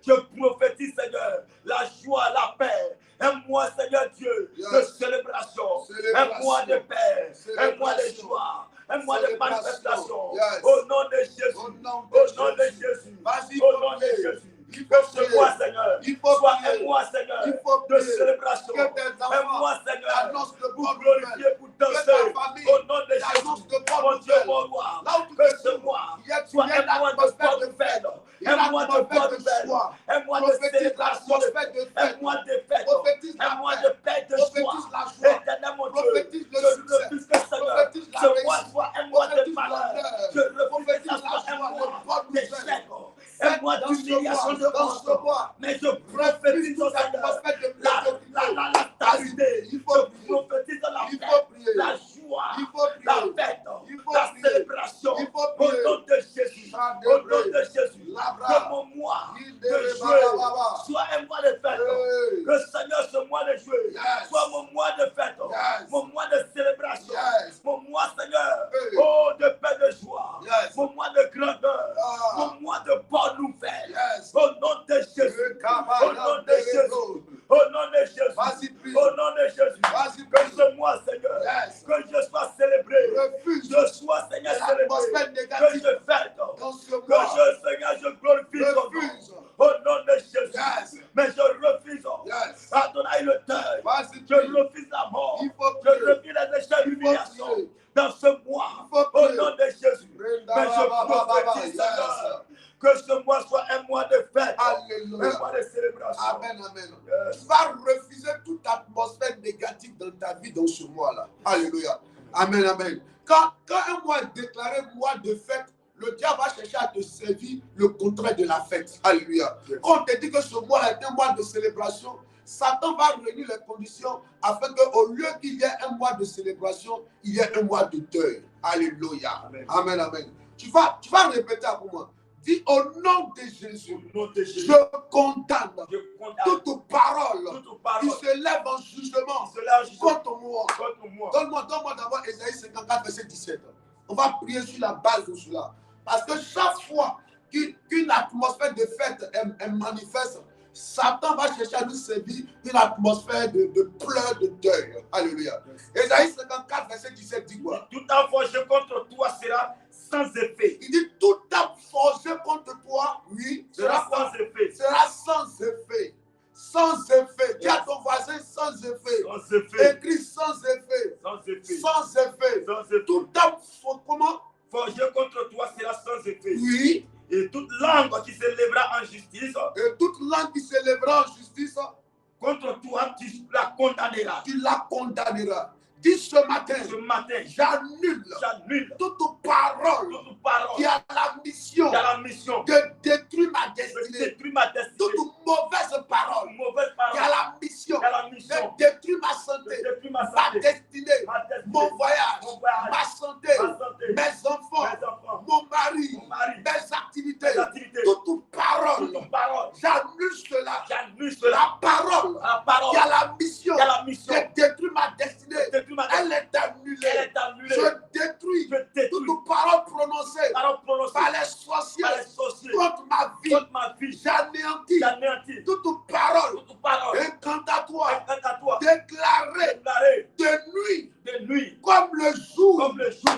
Speaker 2: je prophétise, Seigneur, la joie, la paix. Un mois, Seigneur Dieu,
Speaker 1: Yes.
Speaker 2: de célébration, un mois de paix, un mois de joie, un mois de manifestation.
Speaker 1: Yes.
Speaker 2: Au nom de Jésus,
Speaker 1: Au nom
Speaker 2: de Jésus,
Speaker 1: Vas-y,
Speaker 2: au nom de
Speaker 1: prier.
Speaker 2: Jésus.
Speaker 1: Il faut
Speaker 2: Que ce
Speaker 1: prier.
Speaker 2: mois, Seigneur,
Speaker 1: Il faut
Speaker 2: soit
Speaker 1: prier.
Speaker 2: un mois, Seigneur,
Speaker 1: Il faut
Speaker 2: de
Speaker 1: prier.
Speaker 2: célébration.
Speaker 1: Que tes
Speaker 2: Un
Speaker 1: enfants
Speaker 2: mois, Seigneur,
Speaker 1: annoncent de
Speaker 2: pour
Speaker 1: bonnes
Speaker 2: glorifier,
Speaker 1: nouvelles.
Speaker 2: pour
Speaker 1: Que
Speaker 2: danser.
Speaker 1: ta famille
Speaker 2: Au nom de
Speaker 1: annonce
Speaker 2: Jésus,
Speaker 1: de bonnes
Speaker 2: mon Dieu,
Speaker 1: nouvelles.
Speaker 2: mon roi,
Speaker 1: Là où tu
Speaker 2: que
Speaker 1: te
Speaker 2: ce
Speaker 1: trouves,
Speaker 2: mois
Speaker 1: il y a
Speaker 2: soit
Speaker 1: une
Speaker 2: un mois de
Speaker 1: atmosphère
Speaker 2: bonne
Speaker 1: de fête.
Speaker 2: nouvelle,
Speaker 1: Il y a
Speaker 2: un mois de
Speaker 1: l'atmosphère
Speaker 2: bonne
Speaker 1: de
Speaker 2: nouvelle,
Speaker 1: joie.
Speaker 2: un mois de
Speaker 1: Prophétise
Speaker 2: célébration,
Speaker 1: l'atmosphère de
Speaker 2: un
Speaker 1: fête.
Speaker 2: mois de fête,
Speaker 1: Prophétise la
Speaker 2: un mois
Speaker 1: paix.
Speaker 2: de paix, de
Speaker 1: Prophétise
Speaker 2: joie.
Speaker 1: la joie.
Speaker 2: Éternel, mon Dieu,
Speaker 1: Prophétise le
Speaker 2: je
Speaker 1: succès.
Speaker 2: refuse que Seigneur,
Speaker 1: Prophétise la
Speaker 2: ce mois
Speaker 1: réussite.
Speaker 2: soit un mois de
Speaker 1: Prophétise
Speaker 2: malheur.
Speaker 1: l'honneur.
Speaker 2: Je refuse que
Speaker 1: Prophétise
Speaker 2: ça soit
Speaker 1: la
Speaker 2: un
Speaker 1: joie,
Speaker 2: mois
Speaker 1: les bonnes
Speaker 2: de
Speaker 1: nouvelles.
Speaker 2: chèque, un mois
Speaker 1: Dans ce
Speaker 2: d'humiliation,
Speaker 1: mois,
Speaker 2: de
Speaker 1: dans ce
Speaker 2: honte.
Speaker 1: mois,
Speaker 2: Mais je
Speaker 1: refuse
Speaker 2: prophétise au
Speaker 1: toute
Speaker 2: Seigneur
Speaker 1: atmosphère de
Speaker 2: la stabilité.
Speaker 1: Il faut
Speaker 2: Je prophétise la
Speaker 1: Il
Speaker 2: paix,
Speaker 1: faut prier.
Speaker 2: la joie,
Speaker 1: Il faut
Speaker 2: la
Speaker 1: prier.
Speaker 2: fête,
Speaker 1: Il faut
Speaker 2: la
Speaker 1: prier.
Speaker 2: célébration.
Speaker 1: Il faut
Speaker 2: Au
Speaker 1: prier.
Speaker 2: nom de Jésus,
Speaker 1: Chant de
Speaker 2: au nom
Speaker 1: prier.
Speaker 2: de Jésus,
Speaker 1: Labra.
Speaker 2: que mon mois
Speaker 1: Il
Speaker 2: de
Speaker 1: de
Speaker 2: juillet
Speaker 1: Baba.
Speaker 2: soit un mois de fête.
Speaker 1: Hey.
Speaker 2: Que Seigneur, ce mois de juillet
Speaker 1: Yes.
Speaker 2: soit mon mois de fête,
Speaker 1: Yes.
Speaker 2: mon mois de célébration,
Speaker 1: Yes.
Speaker 2: mon mois, Seigneur,
Speaker 1: Hey.
Speaker 2: oh, de paix, de joie,
Speaker 1: Yes.
Speaker 2: mon mois de grandeur,
Speaker 1: Ah.
Speaker 2: mon mois de bonnes nouvelles.
Speaker 1: Yes.
Speaker 2: Au nom de Jésus, au nom de Jésus, au nom de Jésus,
Speaker 1: Vas-y, prie.
Speaker 2: au nom de Jésus,
Speaker 1: Vas-y,
Speaker 2: que
Speaker 1: prie.
Speaker 2: ce mois, Seigneur,
Speaker 1: Yes.
Speaker 2: que je sois célébré,
Speaker 1: Refuse
Speaker 2: je sois, Seigneur,
Speaker 1: l'atmosphère
Speaker 2: célébré, que
Speaker 1: négative
Speaker 2: je fête,
Speaker 1: dans ce
Speaker 2: que
Speaker 1: mois.
Speaker 2: je, Seigneur, je glorifie ton
Speaker 1: Refuse.
Speaker 2: nom. Au nom de Jésus,
Speaker 1: Yes.
Speaker 2: mais je refuse,
Speaker 1: Yes.
Speaker 2: Adonai, le deuil,
Speaker 1: Vas-y,
Speaker 2: je
Speaker 1: prie.
Speaker 2: refuse la mort,
Speaker 1: Il faut
Speaker 2: je
Speaker 1: prier.
Speaker 2: refuse les échecs
Speaker 1: Il faut
Speaker 2: d'humiliation
Speaker 1: prier.
Speaker 2: dans ce mois,
Speaker 1: Il faut
Speaker 2: au
Speaker 1: prier.
Speaker 2: nom de Jésus.
Speaker 1: Brenda,
Speaker 2: Mais je
Speaker 1: Baba,
Speaker 2: prophétise,
Speaker 1: Baba,
Speaker 2: Seigneur, que ce mois soit un mois de fête,
Speaker 1: Alléluia.
Speaker 2: un mois de célébration.
Speaker 1: Amen, amen.
Speaker 2: Yes.
Speaker 1: Tu vas refuser toute atmosphère négative dans ta vie dans ce mois-là. Alléluia. Amen, amen. Quand un mois est déclaré mois de fête, le diable va chercher à te servir le contraire de la fête. Alléluia.
Speaker 2: Yes.
Speaker 1: Quand on te dit que ce mois est un mois de célébration, Satan va réunir les conditions afin qu'au lieu qu'il y ait un mois de célébration, il y ait un mois de deuil. Alléluia.
Speaker 2: Amen.
Speaker 1: Amen, amen. Tu vas répéter après moi. Dis au nom de Jésus,
Speaker 2: Au nom de Jésus,
Speaker 1: je condamne
Speaker 2: je condamne
Speaker 1: toute parole
Speaker 2: toute
Speaker 1: qui
Speaker 2: parole
Speaker 1: se lève en jugement
Speaker 2: cela
Speaker 1: contre moi.
Speaker 2: contre moi.
Speaker 1: Donne-moi d'abord Ésaïe 54, verset 17. On va prier sur la base de cela. Parce que chaque fois qu'une atmosphère de fête est manifeste, Satan va chercher à nous servir une atmosphère de pleurs, de deuil. Alléluia. Ésaïe 54, verset 17 dit quoi?
Speaker 2: Tout forgé contre toi sera sans effet.
Speaker 1: Il dit tout arme forgé contre toi, oui,
Speaker 2: Sera sans effet.
Speaker 1: sera sans effet. Sans effet. Dis à ton voisin sans effet.
Speaker 2: Sans effet.
Speaker 1: Écris sans effet.
Speaker 2: Sans effet.
Speaker 1: Sans effet.
Speaker 2: Sans effet.
Speaker 1: Tout arme comment?
Speaker 2: Forgé contre toi sera sans effet.
Speaker 1: Oui.
Speaker 2: Et toute langue qui se lèvera en justice
Speaker 1: Et toute langue qui s'élèvera en justice,
Speaker 2: contre toi, tu la condamneras.
Speaker 1: tu la condamneras. Dis ce matin,
Speaker 2: Ce matin,
Speaker 1: j'annule toute parole
Speaker 2: toute parole
Speaker 1: qui a la mission
Speaker 2: qui a la mission
Speaker 1: de détruire ma
Speaker 2: de
Speaker 1: destinée.
Speaker 2: détruire ma destinée.
Speaker 1: Toute mauvaise parole
Speaker 2: Une mauvaise
Speaker 1: qui a
Speaker 2: parole
Speaker 1: la mission
Speaker 2: qui a la
Speaker 1: de
Speaker 2: mission
Speaker 1: détruire ma
Speaker 2: de
Speaker 1: santé,
Speaker 2: détruire ma
Speaker 1: ma
Speaker 2: santé,
Speaker 1: destinée,
Speaker 2: ma destinée,
Speaker 1: mon voyage,
Speaker 2: mon voyage,
Speaker 1: ma santé,
Speaker 2: ma santé,
Speaker 1: mes enfants,
Speaker 2: mes enfants,
Speaker 1: mon mari,
Speaker 2: mon mari,
Speaker 1: mes Elle est annulée. Je détruis toute parole prononcée par les sorciers contre ma vie. J'anéantis toute parole incantatoire déclarée de nuit comme le jour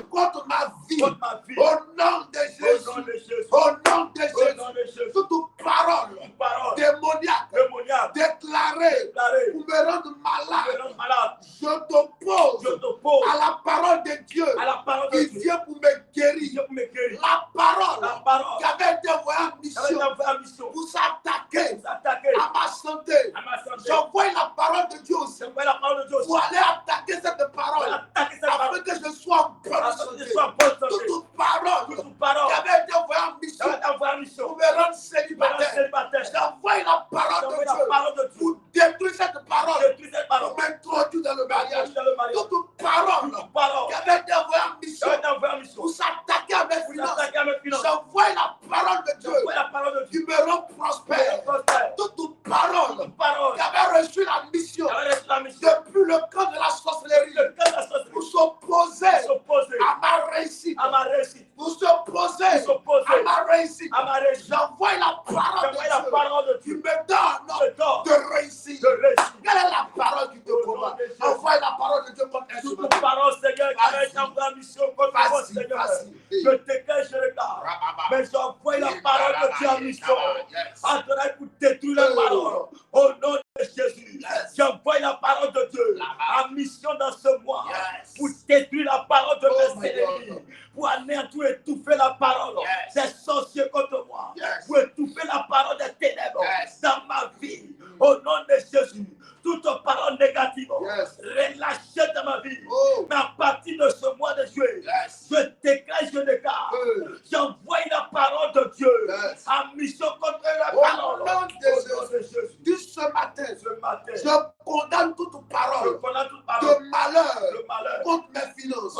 Speaker 1: contre ma vie. Au nom de Jésus. Au nom de Jésus. Toute parole démoniaque déclarée pour me rendre malade. Je t'oppose à la parole de Dieu qui vient pour me guérir. La parole qui avait été envoyée en mission pour s'attaquer à ma santé. J'envoie la parole de Dieu aussi pour aller attaquer cette parole afin que je sois en bonne santé. Toute parole qui avait été envoyée en mission pour me rendre célibataire. J'envoie la parole de Dieu pour détruire cette parole pour m'introduire dans le mariage. Toute parole qui avait été envoyée en mission pour s'attaquer à mes finances. J'envoie la parole de Dieu qui me rend prospère. Toute parole qui avait reçu la mission depuis le camp de la sorcellerie pour s'opposer à ma réussite. Pour s'opposer à ma réussite. J'envoie la parole de Dieu qui me donne de réussir. Quelle est la parole qui te combat? Envoie la parole de Dieu contre un
Speaker 3: toute parole, Seigneur, qui a été envoyée en mission contre moi, Seigneur. Je déclare, je regarde. Mais j'envoie la parole de Dieu en mission. En train pour détruire la parole. Au nom de Jésus. J'envoie la parole de Dieu en mission dans ce mois. Pour détruire la parole de mes ennemis. Pour anéantir, étouffer la parole des sorciers contre moi. Pour étouffer la parole des ténèbres dans ma vie. Au nom de Jésus. Toute parole négative relâchée dans ma vie. Mais à partir de ce mois de juillet, je déclare, je déclare. J'envoie la parole de Dieu en mission contre la parole.
Speaker 1: Au nom de Jésus. Dis ce matin, je condamne toute parole de malheur contre mes finances.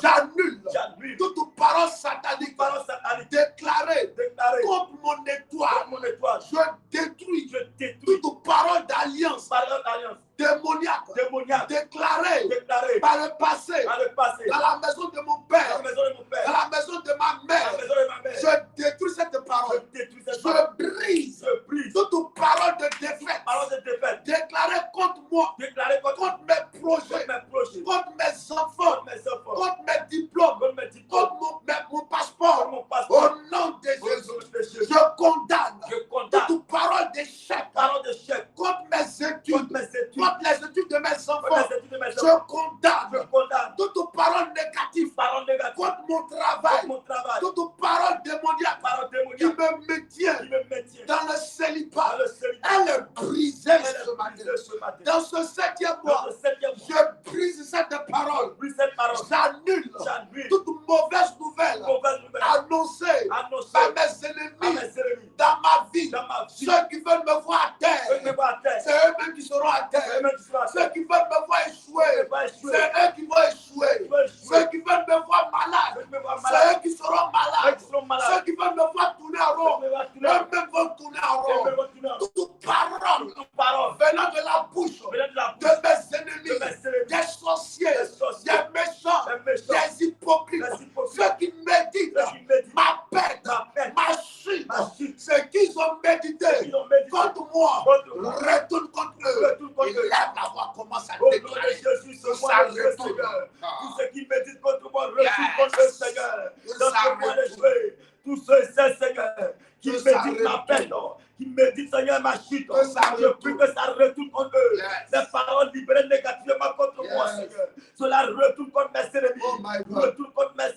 Speaker 1: J'annule toute parole satanique déclarée contre mon étoile. Je détruis toute parole d'alliance démoniaque déclarée par le passé dans la maison de mon père, dans la maison de ma mère. Je détruis cette parole. Je brise toute parole de défaite déclarée contre moi, contre mes projets, contre mes enfants, contre mes diplômes, contre mon passeport. Au nom de Jésus, je condamne toute parole d'échec contre mes études, contre les études de mes enfants. Je condamne toute parole négative contre mon travail, toute parole démoniaque qui me maintient dans le célibat. Elle est brisée ce matin. Dans ce 7e mois, je brise cette parole. J'annule toute mauvaise nouvelle annoncée par mes ennemis dans ma vie. Ceux qui veulent me voir à terre, c'est eux-mêmes qui seront à terre. Ceux qui veulent me voir échouer, c'est eux qui vont échouer. Ceux qui veulent me voir malade, c'est eux qui seront malades. Ceux qui veulent me voir tourner en rond, eux-mêmes vont tourner en rond. Toute parole venant de la bouche de mes ennemis, des sorciers, des méchants, des hypocrites, ceux qui méditent ma perte, ma chute, ceux qui ont médité contre moi, retourne contre eux. Il lève la voix, commence à déclarer. Ça retourne.
Speaker 3: Tous ceux qui méditent contre moi, retourne contre eux, Seigneur. Dans ce mois de juillet, tous ceux et celles, Seigneur, qui méditent ma peine, qui méditent, Seigneur, ma chute, je prie que ça retourne contre eux. Les paroles libérées négativement contre moi, Seigneur. Cela retourne contre mes ennemis, retourne contre mes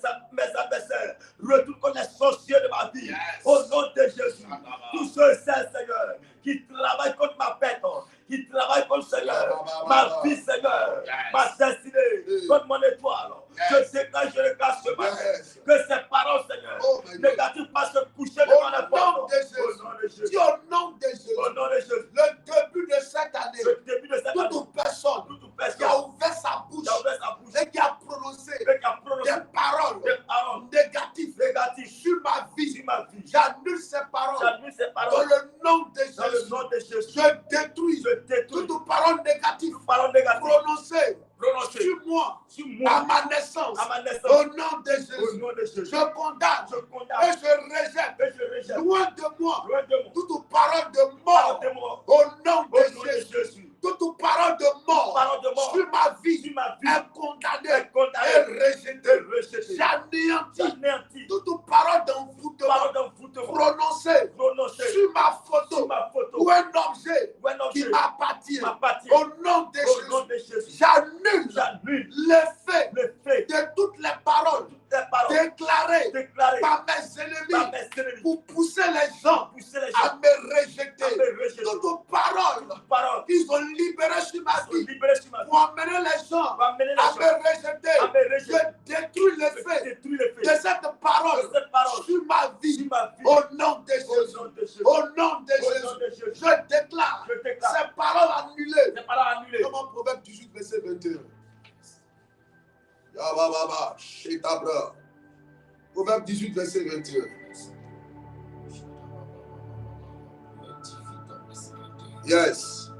Speaker 3: adversaires, retourne contre les sorciers de ma vie. Au nom de Jésus, tous ceux et celles, Seigneur, qui travaillent contre ma peine, qui travaillent contre, Seigneur, ma vie, Seigneur, ma destinée, contre mon étoile. Je déclare, je regarde ce matin que ces paroles, Seigneur, négatives pas se coucher devant la porte.
Speaker 1: Au nom de Jésus. Le début de cette année, toute personne qui a ouvert sa bouche et qui a prononcé des paroles négatives sur ma vie, j'annule ces paroles dans le nom de Jésus. Je détruis toute parole négative prononcée
Speaker 3: prononcé
Speaker 1: sur moi,
Speaker 3: sur
Speaker 1: à
Speaker 3: moi,
Speaker 1: ma naissance,
Speaker 3: à ma naissance,
Speaker 1: au nom de
Speaker 3: au
Speaker 1: Jésus,
Speaker 3: nom de Jésus.
Speaker 1: je condamne
Speaker 3: Je
Speaker 1: et
Speaker 3: condamne
Speaker 1: je rejette
Speaker 3: et je rejette
Speaker 1: loin de moi
Speaker 3: loin de moi
Speaker 1: toute parole de
Speaker 3: parole
Speaker 1: mort
Speaker 3: de mort
Speaker 1: au nom
Speaker 3: au
Speaker 1: de
Speaker 3: nom de
Speaker 1: Jésus.
Speaker 3: Jésus.
Speaker 1: Toute parole de mort
Speaker 3: Parole de mort
Speaker 1: sur ma vie
Speaker 3: sur ma vie
Speaker 1: est condamnée
Speaker 3: est condamnée
Speaker 1: et rejetée.
Speaker 3: et rejetée.
Speaker 1: J'anéantis
Speaker 3: J'anéantis
Speaker 1: toute parole d'envoûtement
Speaker 3: parole d'envoûtement
Speaker 1: prononcée
Speaker 3: prononcée
Speaker 1: sur ma
Speaker 3: sur
Speaker 1: photo
Speaker 3: ma photo
Speaker 1: ou un objet
Speaker 3: ou un
Speaker 1: qui
Speaker 3: objet
Speaker 1: m'appartient.
Speaker 3: m'appartient.
Speaker 1: Au nom de
Speaker 3: Au nom
Speaker 1: Jésus,
Speaker 3: de Jésus,
Speaker 1: j'annule
Speaker 3: j'annule
Speaker 1: l'effet
Speaker 3: le fait
Speaker 1: de toutes les paroles
Speaker 3: toutes les paroles
Speaker 1: déclarées
Speaker 3: déclarées
Speaker 1: par mes
Speaker 3: par
Speaker 1: ennemis
Speaker 3: mes ennemis
Speaker 1: pour pousser les gens
Speaker 3: pousser les
Speaker 1: à
Speaker 3: gens
Speaker 1: me rejeter.
Speaker 3: à me rejeter.
Speaker 1: Toutes paroles
Speaker 3: Toutes paroles
Speaker 1: qu'ils ont libérées sur ma
Speaker 3: sont
Speaker 1: vie
Speaker 3: libérées sur ma vie
Speaker 1: pour amener les gens
Speaker 3: pour amener les
Speaker 1: à
Speaker 3: gens
Speaker 1: me rejeter.
Speaker 3: à me rejeter.
Speaker 1: Je détruis
Speaker 3: Je
Speaker 1: l'effet
Speaker 3: détruis les
Speaker 1: de
Speaker 3: faits
Speaker 1: cette parole
Speaker 3: de cette parole
Speaker 1: sur ma vie.
Speaker 3: sur ma vie
Speaker 1: Au nom de
Speaker 3: au
Speaker 1: Jésus.
Speaker 3: nom de Jésus.
Speaker 1: Au nom de
Speaker 3: Au nom
Speaker 1: Jésus.
Speaker 3: de Jésus.
Speaker 1: Je déclare
Speaker 3: Je déclare
Speaker 1: ces paroles annulées.
Speaker 3: ces paroles annulées.
Speaker 1: Comme en Proverbe 18, verset 21. Yababa, Shetabra. Proverbe 18, verset 21. Yes.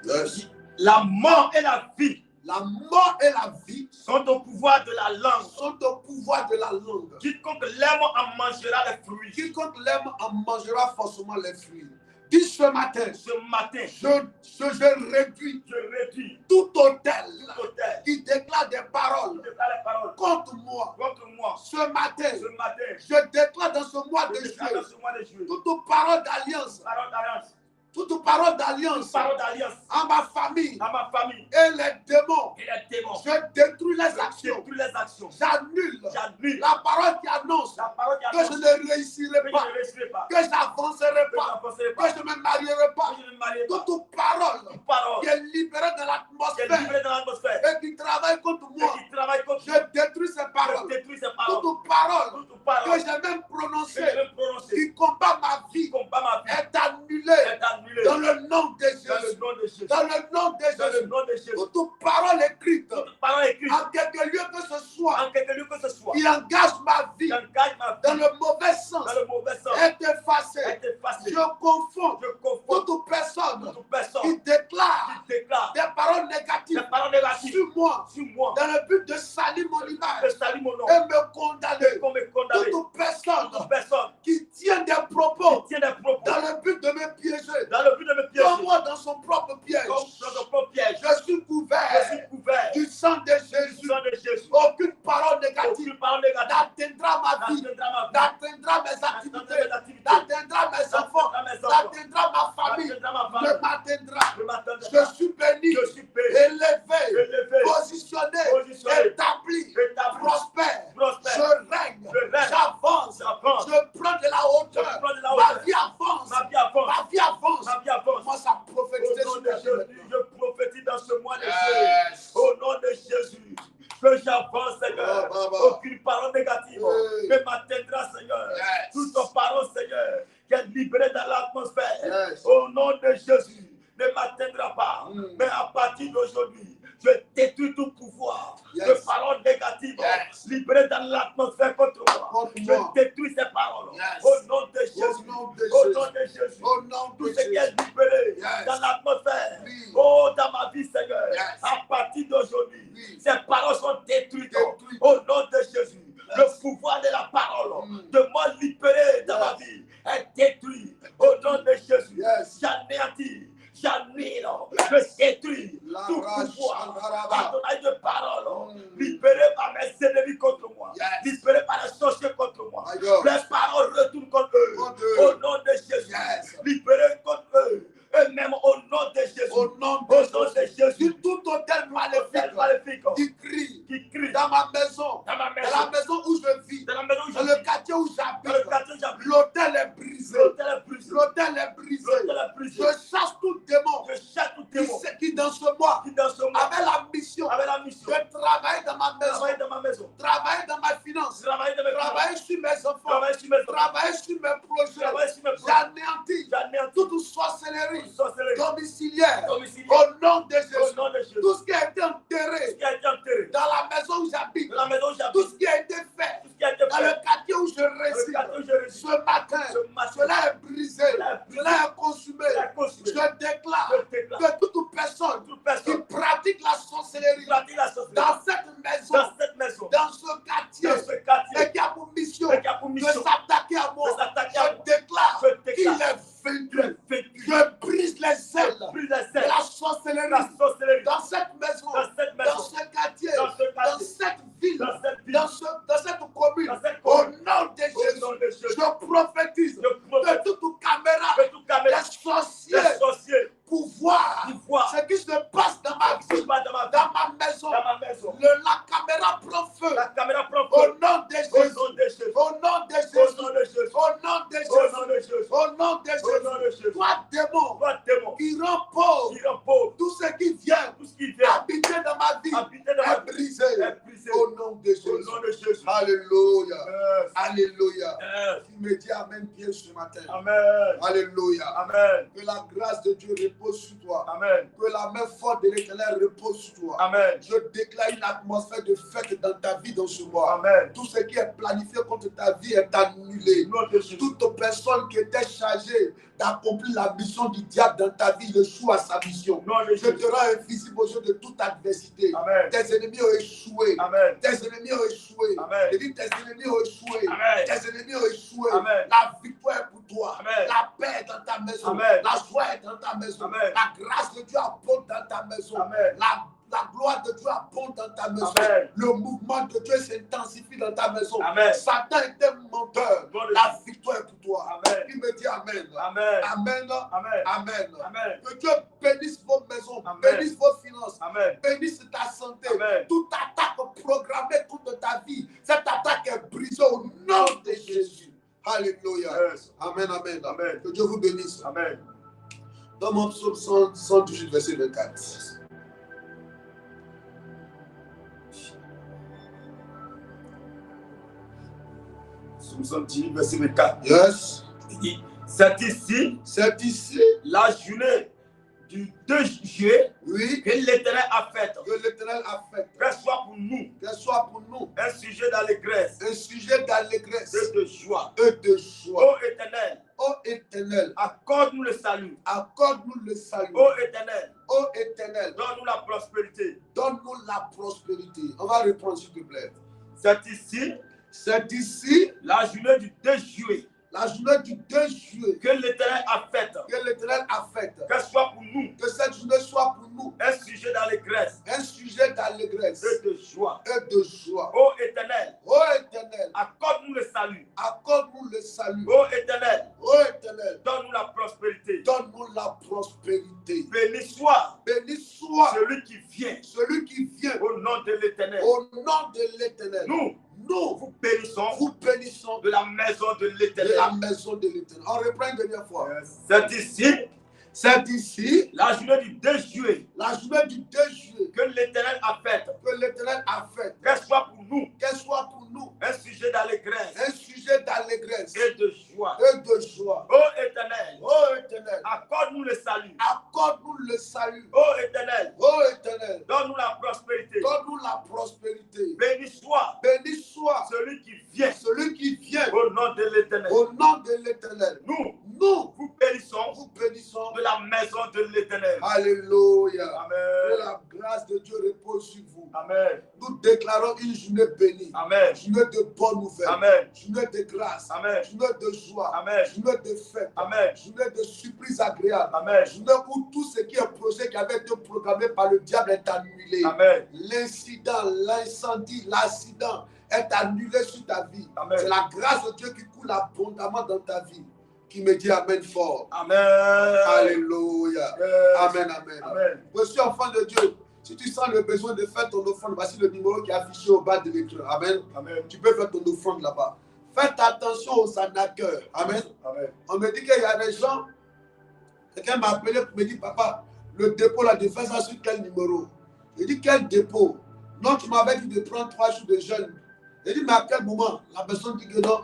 Speaker 1: Yes.
Speaker 3: La mort et la vie
Speaker 1: La mort et la vie
Speaker 3: sont au pouvoir de la langue.
Speaker 1: sont au pouvoir de la langue.
Speaker 3: Quiconque l'aime en mangera les fruits.
Speaker 1: Quiconque l'aime en mangera forcément les fruits. Dis ce matin,
Speaker 3: Ce matin,
Speaker 1: je réduis
Speaker 3: je réduis
Speaker 1: tout autel
Speaker 3: tout autel
Speaker 1: qui déclare des
Speaker 3: qui
Speaker 1: paroles
Speaker 3: déclare les paroles
Speaker 1: contre moi.
Speaker 3: contre moi.
Speaker 1: Ce matin,
Speaker 3: Ce matin,
Speaker 1: je déclare dans ce mois de
Speaker 3: je déclare dans
Speaker 1: juillet
Speaker 3: ce mois de juillet
Speaker 1: toute parole d'alliance,
Speaker 3: parole d'alliance,
Speaker 1: toute parole d'alliance
Speaker 3: parole d'alliance
Speaker 1: à ma famille
Speaker 3: à ma famille
Speaker 1: et les démons.
Speaker 3: et les démons.
Speaker 1: Je détruis les
Speaker 3: Je
Speaker 1: actions.
Speaker 3: détruis les actions.
Speaker 1: J'annule
Speaker 3: J'annule
Speaker 1: la parole qui annonce
Speaker 3: la parole qui
Speaker 1: que
Speaker 3: annonce
Speaker 1: je
Speaker 3: que
Speaker 1: ne réussirai
Speaker 3: je
Speaker 1: pas,
Speaker 3: ne réussirai pas,
Speaker 1: que j'avancerai
Speaker 3: que je
Speaker 1: pas,
Speaker 3: n'avancerai
Speaker 1: que
Speaker 3: pas,
Speaker 1: je ne me marierai pas.
Speaker 3: que je ne me marierai pas.
Speaker 1: Toute parole
Speaker 3: Toute parole
Speaker 1: qui est libérée de
Speaker 3: qui est
Speaker 1: l'atmosphère
Speaker 3: livrée dans l'atmosphère
Speaker 1: et qui travaille contre
Speaker 3: et
Speaker 1: moi,
Speaker 3: qui travaille contre
Speaker 1: je
Speaker 3: moi,
Speaker 1: détruis ces
Speaker 3: je
Speaker 1: paroles.
Speaker 3: détruis ces paroles.
Speaker 1: Toute parole
Speaker 3: Toute
Speaker 1: que
Speaker 3: parole
Speaker 1: j'ai même
Speaker 3: que
Speaker 1: prononcée
Speaker 3: je vais prononcer
Speaker 1: qui combat ma
Speaker 3: qui
Speaker 1: vie
Speaker 3: combat ma vie
Speaker 1: est annulée
Speaker 3: est annulée
Speaker 1: dans le nom de
Speaker 3: dans le
Speaker 1: Jésus.
Speaker 3: nom de Jésus.
Speaker 1: Dans le nom de
Speaker 3: Dans le
Speaker 1: Jésus.
Speaker 3: nom de Jésus.
Speaker 1: Toute parole écrite
Speaker 3: Toute parole écrite
Speaker 1: en quelque lieu que ce soit
Speaker 3: en quelque lieu que ce soit
Speaker 1: qui engage ma vie
Speaker 3: qui engage ma
Speaker 1: dans
Speaker 3: vie
Speaker 1: le mauvais sens
Speaker 3: dans le mauvais sens
Speaker 1: est effacée.
Speaker 3: est effacée.
Speaker 1: Je confonds
Speaker 3: Je confonds
Speaker 1: toute personne
Speaker 3: toute personne
Speaker 1: qui déclare
Speaker 3: qui déclare
Speaker 1: des paroles négatives
Speaker 3: des paroles négatives
Speaker 1: sur moi
Speaker 3: sur moi
Speaker 1: dans le but de salir mon image
Speaker 3: que salit mon nom
Speaker 1: et me condamner.
Speaker 3: qu'on me condamne.
Speaker 1: Toute personne
Speaker 3: Toute personne
Speaker 1: qui tient des
Speaker 3: qui
Speaker 1: propos
Speaker 3: tient des propos
Speaker 1: dans le but de me piéger,
Speaker 3: dans le but de me piéger
Speaker 1: comme moi dans son propre piège.
Speaker 3: comme dans son propre piège.
Speaker 1: Je suis
Speaker 3: Je
Speaker 1: couvert
Speaker 3: suis couvert
Speaker 1: du sang de
Speaker 3: du
Speaker 1: Jésus.
Speaker 3: sang de Jésus.
Speaker 1: Aucune parole négative
Speaker 3: Aucune parole négative
Speaker 1: n'atteindra ma vie,
Speaker 3: n'atteindra ma vie,
Speaker 1: n'atteindra mes
Speaker 3: n'atteindra
Speaker 1: activités,
Speaker 3: mes activités,
Speaker 1: n'atteindra mes enfants,
Speaker 3: n'atteindra mes enfants,
Speaker 1: n'atteindra ma famille,
Speaker 3: n'atteindra ma
Speaker 1: ne
Speaker 3: famille,
Speaker 1: m'atteindra.
Speaker 3: ne m'atteindra
Speaker 1: Je
Speaker 3: pas.
Speaker 1: suis béni,
Speaker 3: Je suis béni,
Speaker 1: élevé,
Speaker 3: élevé,
Speaker 1: positionné,
Speaker 3: positionné,
Speaker 1: établi,
Speaker 3: établi,
Speaker 1: prospère.
Speaker 3: prospère.
Speaker 1: Je règne,
Speaker 3: Je règne,
Speaker 1: j'avance,
Speaker 3: j'avance,
Speaker 1: je prends de la hauteur.
Speaker 3: je prends de la
Speaker 1: Ma
Speaker 3: hauteur.
Speaker 1: vie avance,
Speaker 3: Ma vie avance,
Speaker 1: ma vie avance.
Speaker 3: ma vie avance.
Speaker 1: Moi, ça prophétise
Speaker 3: Au nom
Speaker 1: sur
Speaker 3: de
Speaker 1: ma vie
Speaker 3: Jésus,
Speaker 1: maintenant.
Speaker 3: je prophétise dans ce mois de
Speaker 1: Yes.
Speaker 3: juillet. Au nom de Jésus, que j'avance, Seigneur.
Speaker 1: Ah, bah, bah.
Speaker 3: Aucune parole négative
Speaker 1: Oui.
Speaker 3: ne m'atteindra, Seigneur.
Speaker 1: Yes.
Speaker 3: Toute parole, Seigneur, qui est libérée dans l'atmosphère.
Speaker 1: Yes.
Speaker 3: Au nom de Jésus, ne m'atteindra pas. Mais à partir d'aujourd'hui, je détruis tout pouvoir
Speaker 1: Yes.
Speaker 3: de paroles négatives
Speaker 1: Yes.
Speaker 3: libérées dans l'atmosphère contre moi.
Speaker 1: Contre
Speaker 3: Je
Speaker 1: moi.
Speaker 3: détruis ces paroles.
Speaker 1: Yes.
Speaker 3: Au nom de
Speaker 1: Au
Speaker 3: Jésus.
Speaker 1: nom de
Speaker 3: Au
Speaker 1: Jésus.
Speaker 3: nom de Jésus.
Speaker 1: Au nom
Speaker 3: Tout
Speaker 1: de
Speaker 3: ce qui est
Speaker 1: Jésus.
Speaker 3: libéré
Speaker 1: Yes.
Speaker 3: dans l'atmosphère.
Speaker 1: Oui.
Speaker 3: Oh, dans ma vie, Seigneur.
Speaker 1: Yes.
Speaker 3: À partir d'aujourd'hui,
Speaker 1: Oui.
Speaker 3: ces paroles sont détruites.
Speaker 1: Détruites.
Speaker 3: Au nom de Jésus.
Speaker 1: Yes.
Speaker 3: Le pouvoir de la parole
Speaker 1: Mm.
Speaker 3: de moi libéré dans
Speaker 1: Yes.
Speaker 3: ma vie est détruit. Au nom de Jésus.
Speaker 1: Yes.
Speaker 3: J'anéantis. J'annule, je détruis
Speaker 1: La
Speaker 3: tout
Speaker 1: rage,
Speaker 3: pouvoir
Speaker 1: Shandaraba.
Speaker 3: pardonnage de parole
Speaker 1: Mm.
Speaker 3: libéré par mes ennemis contre moi,
Speaker 1: Yes.
Speaker 3: libéré par les sorciers contre moi.
Speaker 1: My God.
Speaker 3: Les paroles retournent contre eux.
Speaker 1: Contre eux.
Speaker 3: Au nom de Jésus,
Speaker 1: Yes.
Speaker 3: libéré contre eux. Eux-mêmes au nom de Jésus.
Speaker 1: Au nom
Speaker 3: Au
Speaker 1: de
Speaker 3: nom de
Speaker 1: Jésus.
Speaker 3: Jésus.
Speaker 1: Tout hôtel
Speaker 3: Maléfique,
Speaker 1: maléfique
Speaker 3: maléfique,
Speaker 1: qui crie
Speaker 3: dans
Speaker 1: dans ma maison,
Speaker 3: ma
Speaker 1: dans
Speaker 3: maison,
Speaker 1: la maison où je vis,
Speaker 3: dans la maison où
Speaker 1: dans
Speaker 3: je
Speaker 1: le
Speaker 3: vis,
Speaker 1: quartier où
Speaker 3: dans le
Speaker 1: j'habite.
Speaker 3: quartier où j'habite.
Speaker 1: L'hôtel est brisé.
Speaker 3: L'hôtel est brisé.
Speaker 1: L'hôtel est brisé.
Speaker 3: L'hôtel est brisé.
Speaker 1: Je chasse tout démon
Speaker 3: Je chasse tout démon
Speaker 1: qui dans ce mois
Speaker 3: qui dans ce mois
Speaker 1: avait la mission
Speaker 3: avait la mission
Speaker 1: de travailler dans ma
Speaker 3: de travailler
Speaker 1: maison,
Speaker 3: dans ma maison,
Speaker 1: travailler dans ma finance,
Speaker 3: travailler dans mes
Speaker 1: travailler sur mes enfants,
Speaker 3: travailler sur mes enfants,
Speaker 1: travailler sur mes projets.
Speaker 3: travailler sur mes projets.
Speaker 1: J'anéantis
Speaker 3: J'anéantis
Speaker 1: toute sorcellerie
Speaker 3: toute sorcellerie
Speaker 1: domiciliaire
Speaker 3: domiciliaire.
Speaker 1: au nom de
Speaker 3: Au
Speaker 1: Jésus.
Speaker 3: nom de Jésus.
Speaker 1: Tout ce qui a été
Speaker 3: Tout
Speaker 1: enterré
Speaker 3: ce qui a été enterré
Speaker 1: dans la maison où j'habite,
Speaker 3: dans la maison où
Speaker 1: tout
Speaker 3: j'habite,
Speaker 1: ce qui a été fait
Speaker 3: tout ce qui a été
Speaker 1: dans
Speaker 3: fait
Speaker 1: le quartier où je
Speaker 3: dans le
Speaker 1: réside,
Speaker 3: quartier où je réside,
Speaker 1: ce matin,
Speaker 3: ce matin,
Speaker 1: cela est brisé,
Speaker 3: cela est brisé,
Speaker 1: cela est consumé.
Speaker 3: cela est consumé.
Speaker 1: Je déclare
Speaker 3: Je déclare
Speaker 1: que toute personne personne qui pratique la sorcellerie
Speaker 3: dans cette maison,
Speaker 1: dans ce quartier, et qui a pour mission de s'attaquer à moi, je déclare qu'il est vaincu. Je brise les ailes de la sorcellerie dans cette maison, dans ce quartier, dans cette ville, dans cette commune. Au nom de Jésus, je prophétise que toute caméra, les sorciers, pour voir ce qui se passe dans ma vie, dans ma maison. La caméra prend feu. Au nom de Jésus. Au nom de Jésus. Au nom de Jésus. Au nom de Jésus. Toi, démon, qui rend pauvre, tout ce qui vient habiter dans ma vie est brisé. Au nom de Jésus. Alléluia. Alléluia. Tu me dis Amen bien ce matin.
Speaker 2: Amen.
Speaker 1: Alléluia.
Speaker 2: Amen.
Speaker 1: Que la grâce de Dieu repose sur toi.
Speaker 2: Amen.
Speaker 1: Que la main forte de l'Éternel repose sur toi.
Speaker 2: Amen.
Speaker 1: Je déclare une atmosphère de fête dans ta vie dans ce mois.
Speaker 2: Amen.
Speaker 1: Tout ce qui est planifié contre ta vie est annulé. Toute personne qui était chargée d'accomplir la mission du diable dans ta vie échoue à sa mission. Je te rends invisible aux yeux de toute adversité.
Speaker 2: Amen.
Speaker 1: Tes ennemis ont échoué.
Speaker 2: Amen.
Speaker 1: Tes ennemis ont échoué.
Speaker 2: Amen.
Speaker 1: Je dis tes ennemis ont échoué.
Speaker 2: Amen.
Speaker 1: Tes ennemis ont échoué.
Speaker 2: Amen.
Speaker 1: La victoire est pour toi.
Speaker 2: Amen.
Speaker 1: La paix est dans ta maison.
Speaker 2: Amen.
Speaker 1: La joie est dans ta maison.
Speaker 2: Amen.
Speaker 1: La grâce de Dieu abonde dans ta maison.
Speaker 2: Amen.
Speaker 1: La gloire de Dieu abonde dans ta maison.
Speaker 2: Amen.
Speaker 1: Le mouvement de Dieu s'intensifie dans ta maison.
Speaker 2: Amen.
Speaker 1: Satan était menteur. La victoire est pour toi.
Speaker 2: Amen.
Speaker 1: Il me dit Amen.
Speaker 2: Amen.
Speaker 1: Amen.
Speaker 2: Amen.
Speaker 1: Amen.
Speaker 2: Amen.
Speaker 1: Que Dieu bénisse vos maisons,
Speaker 2: Amen.
Speaker 1: bénisse vos finances,
Speaker 2: Amen.
Speaker 1: bénisse ta santé.
Speaker 2: Amen.
Speaker 1: Toute attaque programmée contre ta vie, cette attaque est brisée au nom de Jésus. Alléluia.
Speaker 2: Yes.
Speaker 1: Amen, amen.
Speaker 2: Amen.
Speaker 1: Que Dieu vous bénisse.
Speaker 2: Amen.
Speaker 1: Dans mon psaume 118, verset 24.
Speaker 2: Psaume 118, verset 24.
Speaker 1: Yes.
Speaker 3: C'est ici la journée du 2 juillet que l'Éternel a faite.
Speaker 1: Que l'Éternel a fait.
Speaker 3: Qu'elle soit pour nous.
Speaker 1: Qu'elle soit pour nous.
Speaker 3: Un sujet d'allégresse.
Speaker 1: Un sujet d'allégresse.
Speaker 3: Et de joie.
Speaker 1: Et de joie.
Speaker 3: Ô Éternel.
Speaker 1: Ô Éternel.
Speaker 3: Accorde-nous le salut.
Speaker 1: Accorde-nous le salut.
Speaker 3: Ô Éternel.
Speaker 1: Ô Éternel.
Speaker 3: Donne-nous la prospérité.
Speaker 1: Donne-nous la prospérité. On va reprendre s'il te plaît.
Speaker 3: C'est ici la journée du 2 juillet.
Speaker 1: La journée du 2 juillet
Speaker 3: que l'Éternel a faite.
Speaker 1: Que l'Éternel a faite.
Speaker 3: Qu'elle soit pour nous.
Speaker 1: Que cette journée soit pour nous.
Speaker 3: Un sujet d'allégresse.
Speaker 1: Un sujet d'allégresse.
Speaker 3: Et de joie.
Speaker 1: Et de joie.
Speaker 3: Ô Éternel.
Speaker 1: Ô Éternel.
Speaker 3: Accorde-nous le salut.
Speaker 1: Accorde-nous le salut.
Speaker 3: Ô Éternel.
Speaker 1: Ô Éternel.
Speaker 3: Donne-nous la prospérité.
Speaker 1: Donne-nous la prospérité.
Speaker 3: Béni soit.
Speaker 1: Béni soit.
Speaker 3: Celui qui vient.
Speaker 1: Celui qui vient.
Speaker 3: Au nom de l'Éternel.
Speaker 1: Au nom de l'Éternel.
Speaker 3: Nous vous bénissons de la maison de l'Éternel.
Speaker 1: De la maison de l'Éternel. On reprend une dernière fois.
Speaker 3: C'est ici la journée du 2 juillet.
Speaker 1: La journée du 2 juillet
Speaker 3: que l'Éternel a faite.
Speaker 1: Que l'Éternel a faite.
Speaker 3: Qu'elle soit pour nous.
Speaker 1: Qu'elle soit pour nous.
Speaker 3: Un sujet d'allégresse.
Speaker 1: Un sujet d'allégresse.
Speaker 3: Et de joie.
Speaker 1: Et de joie.
Speaker 3: Ô Éternel.
Speaker 1: Ô Éternel.
Speaker 3: Accorde-nous le salut.
Speaker 1: Accorde-nous le salut.
Speaker 3: Ô Éternel.
Speaker 1: Ô Éternel.
Speaker 3: Donne-nous la prospérité.
Speaker 1: Donne-nous la prospérité.
Speaker 3: Béni soit.
Speaker 1: Béni soit.
Speaker 3: Celui qui vient.
Speaker 1: Celui qui vient.
Speaker 3: Au nom de l'Éternel.
Speaker 1: Au nom de l'Éternel.
Speaker 3: Nous
Speaker 1: vous
Speaker 3: bénissons de la maison de l'Éternel.
Speaker 1: Alléluia.
Speaker 3: Amen.
Speaker 1: Que la grâce de Dieu repose sur vous.
Speaker 3: Amen.
Speaker 1: Nous déclarons une journée bénie.
Speaker 3: Amen.
Speaker 1: Journée de bonnes nouvelles.
Speaker 3: Amen.
Speaker 1: Journée de grâce.
Speaker 3: Amen.
Speaker 1: Journée de joie.
Speaker 3: Amen.
Speaker 1: Journée de fête.
Speaker 3: Amen.
Speaker 1: Journée de surprise agréable.
Speaker 3: Amen.
Speaker 1: Journée où tout ce qui est projet qui avait été programmé par le diable est annulé.
Speaker 3: Amen.
Speaker 1: L'incident, l'incendie, l'accident est annulé sur ta vie.
Speaker 3: Amen.
Speaker 1: C'est la grâce de Dieu qui coule abondamment dans ta vie. Qui me dit Amen fort.
Speaker 3: Amen.
Speaker 1: Alléluia.
Speaker 3: Yes.
Speaker 1: Amen, amen.
Speaker 3: Amen.
Speaker 1: Je suis enfant de Dieu. Si tu sens le besoin de faire ton offrande, voici le numéro qui est affiché au bas de l'écran. Amen.
Speaker 2: Amen.
Speaker 1: Tu peux faire ton offrande là-bas. Faites attention aux arnaqueurs. Amen.
Speaker 2: Amen.
Speaker 1: On me dit qu'il y a des gens. Quelqu'un m'a appelé pour me dire, papa, le dépôt là, de faire ça sur quel numéro? Je dis, quel dépôt? Non, tu m'avais dit de prendre 3 jours de jeûne. Je dis, mais à quel moment? La personne dit que non.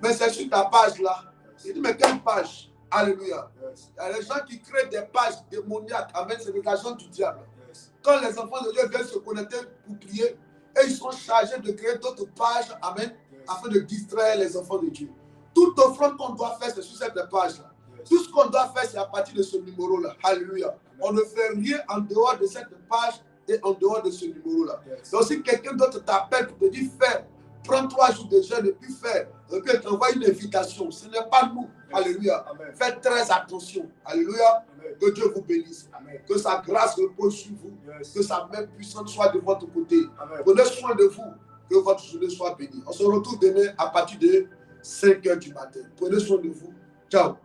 Speaker 1: Mais c'est sur ta page là. Je dis, mais quelle page? Alléluia.
Speaker 2: Yes.
Speaker 1: Il y a des gens qui créent des pages démoniaques. Amen. C'est l'occasion du diable.
Speaker 2: Yes.
Speaker 1: Quand les enfants de Dieu viennent se connecter pour prier, et ils sont chargés de créer d'autres pages. Amen.
Speaker 2: Yes.
Speaker 1: Afin de distraire les enfants de Dieu. Toute offrande qu'on doit faire, c'est sur cette page-là.
Speaker 2: Yes.
Speaker 1: Tout ce qu'on doit faire, c'est à partir de ce numéro-là. Alléluia. On ne fait rien en dehors de cette page et en dehors de ce numéro-là. Donc si quelqu'un d'autre t'appelle pour te dire faire, prends 3 jours de jeûne et puis faire, et puis t'envoie une invitation, ce n'est pas nous. Alléluia. Faites très attention. Alléluia. Que Dieu vous bénisse. Amen. Que sa grâce repose sur vous. Que sa main puissante soit de votre côté. Prenez soin de vous. Que votre journée soit bénie. On se retrouve demain à partir de 5h du matin. Prenez soin de vous. Ciao.